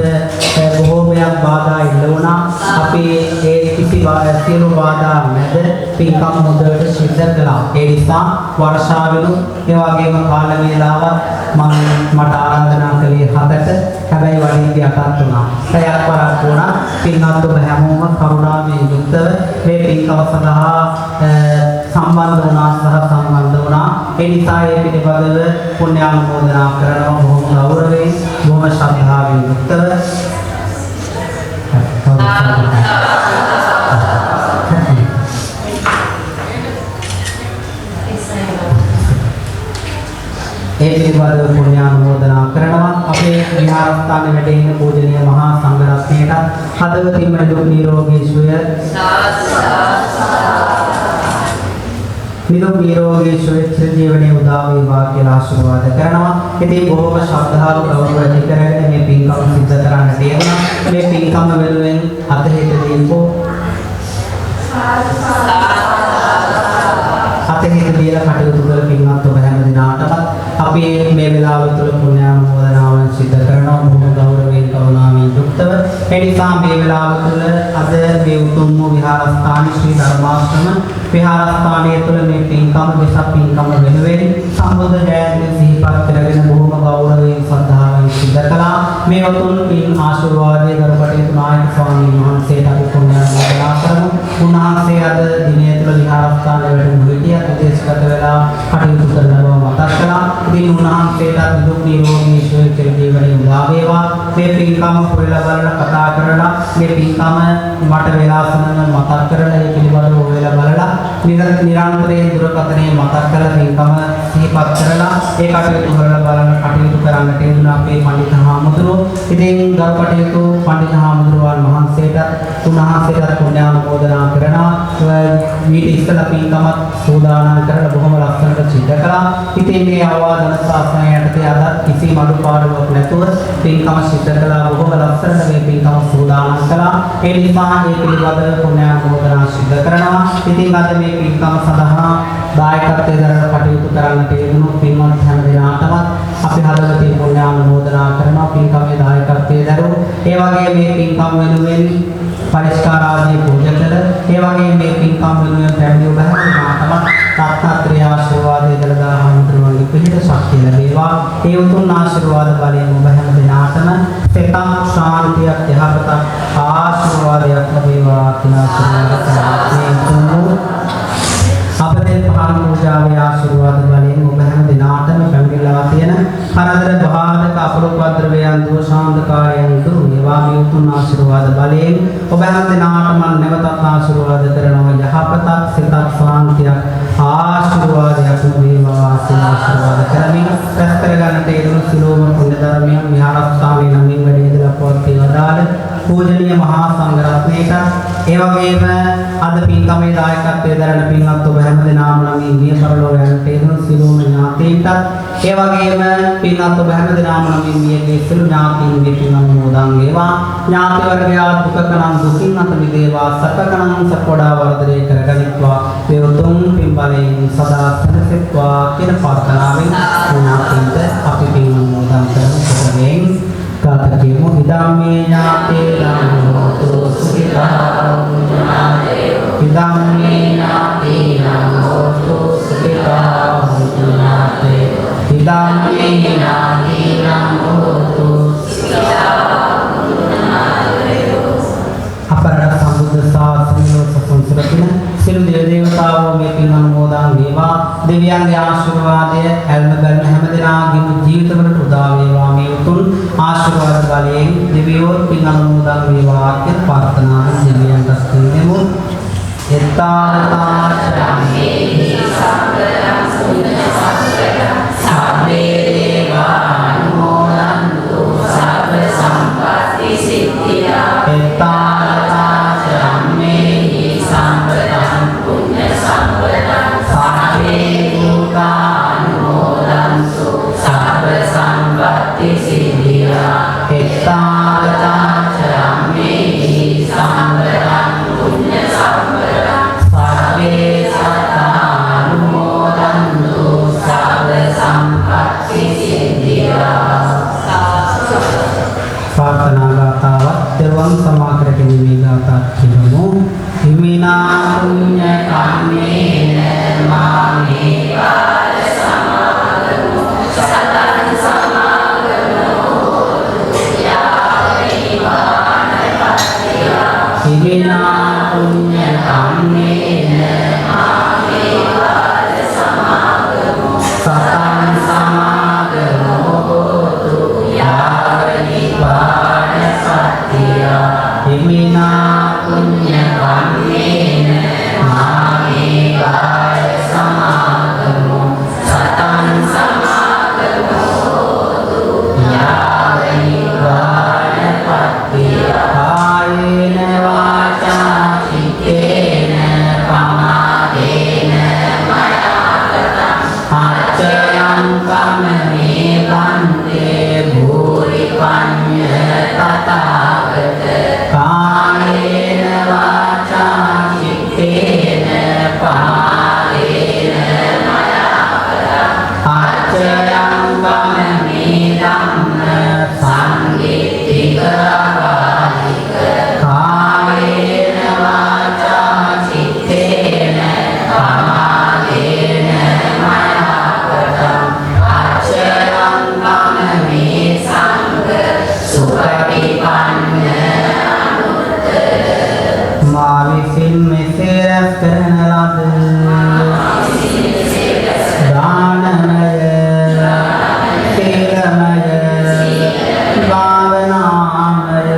බොහෝමයක් බාධා ඉල්ල වුණා. අපි ඒ කිසි සියලු බාධා මැද පින්කම් හොඳට සිද්ධ කළා. ඒ නිසා වර්ෂාවෙලු ඒ වගේම කාල වේලාවක් මට ආරාධනා කළේ 7ට. හැබැයි වඩින්දි 8ක් වුණා. පැයක් වරක් වුණා. පින්වත් ඔබ හැමෝම කරුණාවෙන් යුක්තව මේ පින්කම සඳහා සම්බන්ධ වුණා සහ සම්බන්ධ වුණා. ඒ නිසා ඒ පිළිබඳව පුණ්‍යානුමෝදනා කරනවා බොහොම ගෞරවයෙන් බොහොම ශ්‍රද්ධාවෙන් යුක්තව. ඒ පිළිබඳව පුණ්‍යානුමෝදනා කරනවා. අපේ විහාරස්ථානයේ වැඩ ඉන්න පූජනීය මහා සංඝරත්නයට හදවතින්ම දුක් නිරෝගී සුවය නිරෝගී නිරෝගී සුවය ජීවනයේ උදා වේවා කියලා ආශිර්වාද කරනවා. ඉතින් බොහෝම ශ්‍රද්ධාව ගෞරව ඇති කරගෙන මේ පින්කම් සිද්ධ කරන්නට යනවා. මේ පින්කම වෙනුවෙන් අතහිත දීපෝ අතහිත දීලා කටයුතු කළ පින්වත් ඔබ හැම දිනාටම අපි මේ වෙලාව තුළ පුණ්‍යානුමෝදනාවන් සිදු කරනවා බොහොම ගෞරවයෙන් කරුණාවෙන් යුක්තව. ඒ නිසා මේ වෙලාව තුළ අද මේ උතුම් වූ විහාරස්ථාන ශ්‍රී ධර්මාශ්‍රම විහාරස්ථානයේ තුළ මේ පින්කම වෙසක් පින්කම වෙනුවෙන් සම්බුද්ධ ජයන්තිය සිහිපත් කරගෙන බොහොම ගෞරවයෙන් ශ්‍රද්ධාවෙන් සිදු කළා. මේ උතුම් පින් ආශිර්වාදයේ ගරුකටයුතු නායක ස්වාමීන් වහන්සේට අපි පුණ්‍යානුමෝදනා කරමු. උන්වහන්සේ අද දිනය තුළ විහාරස්ථානයේ වැඩම සිටියා. විදේශගත වෙලා කටයුතු කරන බව මතක් කළා. ඉතින් උන්වහන්සේට දුක් නිරෝගී සුවය ජීවනයේ උදා වේවා. මේ පින්කම හොයලා බලලා කතා කරලා මේ පින්කම මට වේලාසනම මතක් කරලා ඒ පිළිබඳව හොයලා බලලා නිරන්තරයෙන් දුරකථනයේ මතක් කරලා පින්කම සිහිපත් කරලා ඒ කටයුතු කරලා බලන කටයුතු කරන්නට යුතුනා අපේ පඬිත හාමුදුරුවෝ. ඉතින් ගරු කටයුතු පඬිත හාමුදුරුවන් වහන්සේට උන්වහන්සේට පුණ්‍යානුමෝදනා කරනවා. ඊට ඉස්සෙල්ලා පින්කමත් සූදානම් කරලා බොහොම ලස්සනට සිද්ධ කළා. ඉතින් මේ ආවාදන ශාසනය යටතේ අද කිසි අඩුපාඩුවක් නැතුව පින්කම සිද්ධ කළා. බොහොම ලස්සනට මේ පින්කම සූදානම් කළා. ඒ නිසා මේ පිළිබඳව පුණ්‍යානුමෝදනා සිද්ධ කරනවා. ඉතින් අද මේ පින්කම සඳහා දායකත්වයෙන් දරන කටයුතු කරන්නට යෙදුණු පින්වත් හැම දෙනාටම අපි හදවතින් පුණ්‍යානුමෝදනා කරනවා. පින්කමේ දායකත්වයෙන් දරුණු ඒ වගේ මේ පින්කම වෙනුවෙන් පරිස්කාර ආදී පූජා කළ ඒ වගේ මේ පින්කම් වෙනුවෙන් පැමිණි ඔබ හැම දෙනාටම තාත්ත්‍ත්‍රය ආශිර්වාදයේ දලදා හඳුන්වන්නේ පිළිද ශක්තිය ලැබේවා. ඒ උතුම් ආශිර්වාද බලයෙන් ඔබ හැම දෙනාටම සිතක් ශාන්තියක් යහපතක් ආශිර්වාදයක් ලැබේවා කියලා ආශිර්වාද කරනවා. අපේ පහන් පූජාවේ ආශිර්වාද බලයෙන් ඔබ හැම දිනාටම පැමිණලා තියෙන කරදර බාධක අපලෝපද්‍රවයන් දෝෂාන්ධකාරයන් දුරු වේවා. මේ උතුම් ආශිර්වාද බලයෙන් ඔබ හැම දිනාටම නැවතත් ආශිර්වාද කරනවා. යහපතක් සිතක් ශාන්තියක් ආශිර්වාදයක් වේවා කියලා ආශිර්වාද කරමින් රැස් කරගන්නට යෙදුණු සියලුම පුණ්‍ය ධර්මයන් විහාරස්ථානයේ නමින් වැඩිදලා පවත්වී වදාළ පූජනීය මහා සංඝරත්නයට ඒ වගේම අද පින්කමේ දායකත්වයෙන් දරන පින්වත් ඔබ හැම දෙනාම නමින් මිය පරලෝ යන්නට යෙදුණු සියලුම ඥාතීන්ට ඒ වගේම පින්වත් ඔබ හැම දෙනාම නමින් මියගේ සියලු ඥාතීන්ගේ පින් අනුමෝදන් වේවා. ඥාති වර්ගයා දුකකනම් දුකින් අත මිදේවා. සැපකනම් සැප වඩා වර්ධනය කරගනිත්වා. මේ උතුම් පින් බලයෙන් සදා සැනසෙත්වා කියන ප්‍රාර්ථනාවෙන් ඥාතීන්ට අපි පින් අනුමෝදන් කරමු. කාතකේමු ඉදම්මේ ඥාතේ නමෝතු සුඛිතා ඉදම්මේ ඥාතේ නමෝතු සුඛිතා ඥාතේ ඉදම්මේ ඥාතේ නමෝතු සුඛිතා අපරණ සම්බුද්ධ ශාසනය සසුන්සරකින සියලු දේවතාවෝ මේ පින් අනුමෝදන් වේවා. දෙවියන්ගේ ආශිර්වාදය හැල්ම ගන්න හැම දිනාගේම ජීවිතවලට උදා වේවා. මේ උතුම් ආශිර්වාද බලයෙන් දෙවියෝ පින් අනුමෝදන් වේවා කියන ප්‍රාර්ථනාවෙන් දෙවියන්ට ස්තුතිමු. එත්තාතාචරමේ සම්පදං සුඤ්ඤ සම්පදං සබ්බේ දේවා අනුමෝදන්තු සබ්බ සම්පatti සිද්ධියා. එත්තාතාචරමේ තත්තිරමු හිමිනා පුඤ්ඤ කම්මේන මාමේ වාද සමාගමු සතං සමාගමෝ හිමිනා පුඤ්ඤ කම්මේන මාමේ වාද සමාගමු සතං සමාගමෝ යාව නිපාන සත්‍ය හිමිනා පුඤ්ඤ කම්මේන මාමේ වාද සමාගමු සතං සමාගමෝ යාව නිපාන සත්‍ය කායේන වාචා චිත්තේන පමාදේන අච්චයං කම්මේ බන්තේ භූරි පඤ්ඤ තථාගත කායේන වාචා චිත්තේන පමාදේන අච්චයං කම්මේ ධම්ම සංගීතික ආවාදික කායේන වාචා චිත්තේන පමාදේන අච්චයං කම්මේ සංඝ සුපටිපන්න මා විසින් මෙසේ රැස් කරන ලද දානමය සීලමය භාවනාමය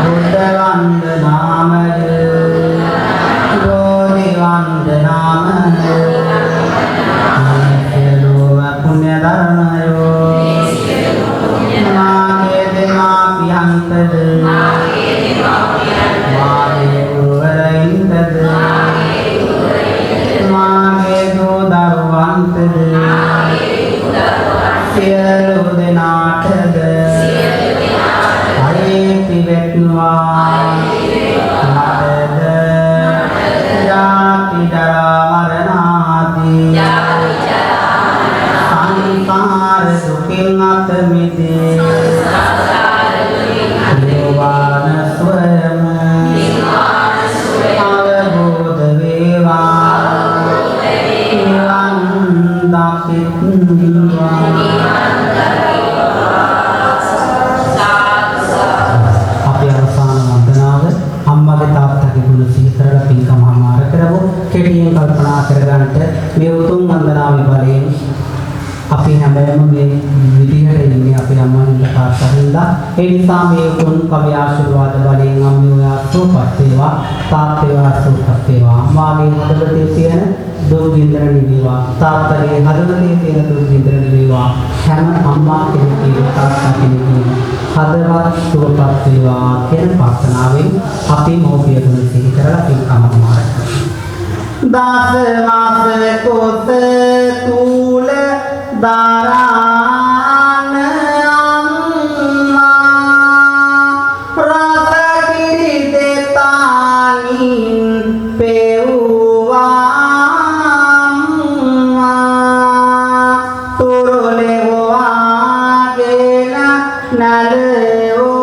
බුද්ධ වන්දනාමය බෝධි වන්දනාමය සියලුම පුණ්‍ය ධර්මයෝ මාගේ දෙමාපියන්ටද මාගේ ගුරුවරයින්ටද මාගේ දූ දරුවන්ටද සියලු දෙනාටද අයේති වෙත්වා මටද ජාති ජරා මරණ ආදී සංසාර දුකින් අත මිදේ නිර්වාණ ස්වයම අවබෝධ වේවා නිවන් දකිත්වා අපේ අවසාන වන්දනාව අම්මගේ තාත්තගේ ගුණ සිහි කරලා පින්කම ආමාර කරමු. කෙටියෙන් කල්පනා කරගන්නට මේ උතුම් වන්දනාවේ බලයෙන් අපි හැමෝම මේ විදිහට ඉන්නේ අපේ අම්මන්ගේ තාත්තන්ලා. ඒ නිසා මේ උතුම් කවි ආශිර්වාද බලයෙන් අම්මියා සුවපත් වේවා, තාත්තේවා සුවපත් වේවා. මාගේ හදවතේ තියෙන දුක් විඳින නිවේවා, තාත්තගේ හදවතේ තියෙන දුක් විඳින නිවේවා. හැම අම්මා කෙනෙක්ගේ තාත්තා කෙනෙක්ගේ හදවත් සුවපත් වේවා කියන ප්‍රාර්ථනාවෙන් අපි මෝපිය ගුණ සිහි කරලා පින්කම ආමාර කරමු. दास मास कोत तूल दारान अम्मा रसगिरी देतानीन पेउवा तुरले वो आगेला नले वो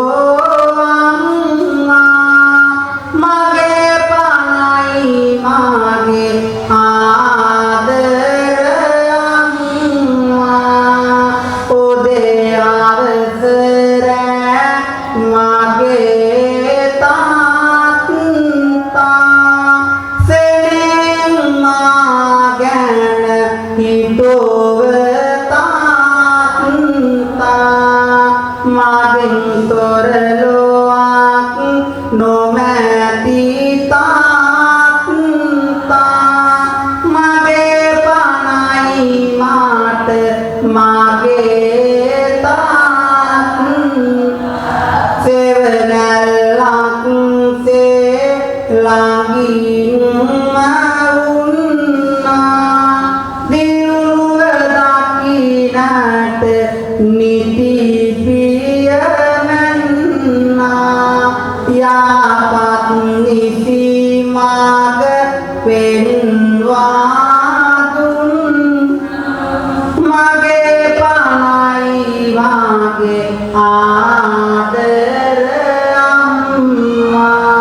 ආදර අම්මා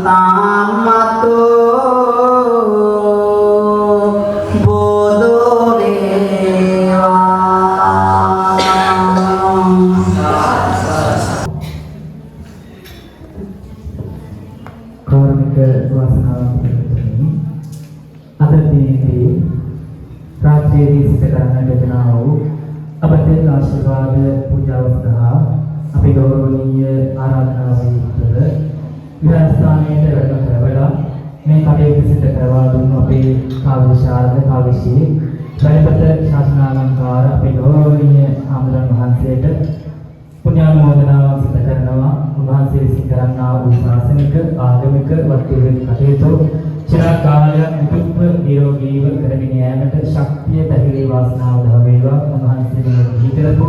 tamatu bodo dewa. කාර්මික වාසනාවක් පිළිතුරු අද දිනේදී රාත්‍රියේදී සිට කරන්නට යෙදෙනා වූ අපතේ ආශිර්වාද පූජාව සඳහා අපි ගෞරවනීය ආරාධනාව තුළ විහාරස්ථානයේ වැඩම කරවලා මේ කටයුතු සිදු කරවා දුන්නු අපේ කාව්‍යශාරද කාව්‍යශී වැඩපත ශාසනාලංකාර අපේ ගෞරවනීය ආමරණ වහන්සේට පුණ්‍යානුමෝදනාවක් සිදු කරනවා. උන්වහන්සේ විසින් කරන්නා වූ ශාසනික ආගමික වත්පිළිවෙත් කටයුතු චිරාත් කාලයක් නිදුක්ව නිරෝගීව කරගෙන යාමට ශක්තිය ධෛර්ය වාසනාව දහ වේවා. උන්වහන්සේ නිරෝගී කරපු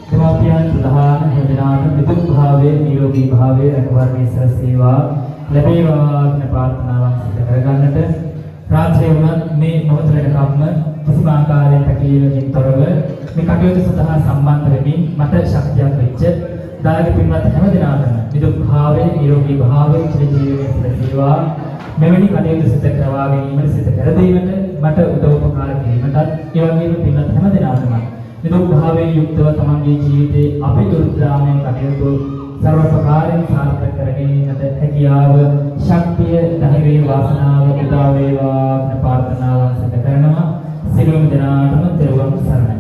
දෙමාපියන් ප්‍රධාන හැදෙනාට නිදුක් භාවයේ නිරෝගී භාවයේ අනුවර්ණයේ සේවා ලැබේවා කියන ප්‍රාර්ථනාවක් සිදු කරගන්නට රාත්‍රියේ වුණත් මේ මොහොත වෙනකම්ම කිසිම ආකාරයක පැකිලීමකින් තොරව මේ කටයුතු සඳහා සම්බන්ධ වෙමින් මට ශක්තියක් වෙච්ච දායක පින්වත් හැම දිනාටම නිදුක් භාවයේ නිරෝගී භාවයේ චිරජීවනයේ සැලසේවා. මෙවැනි කටයුතු සිදු කරවා ගැනීමට සිදු කර දීමට මට උදව් උපකාර කිරීමටත් ඒ වගේම පින්වත් හැම දිනාටම නිදුක් භාවයේ යුක්තව තමන්ගේ ජීවිතයේ අභිවෘද්ධාමය කටයුතු सर्व प्रकारेण सार्थक කරගැනීමට හැකියාව ශක්තිය ධෛර්යය වාසනාව උදා වේවා කියන ප්‍රාර්ථනාවක් සිදු කරනවා. සියලුම දෙනාටම තෙරුවන් සරණයි.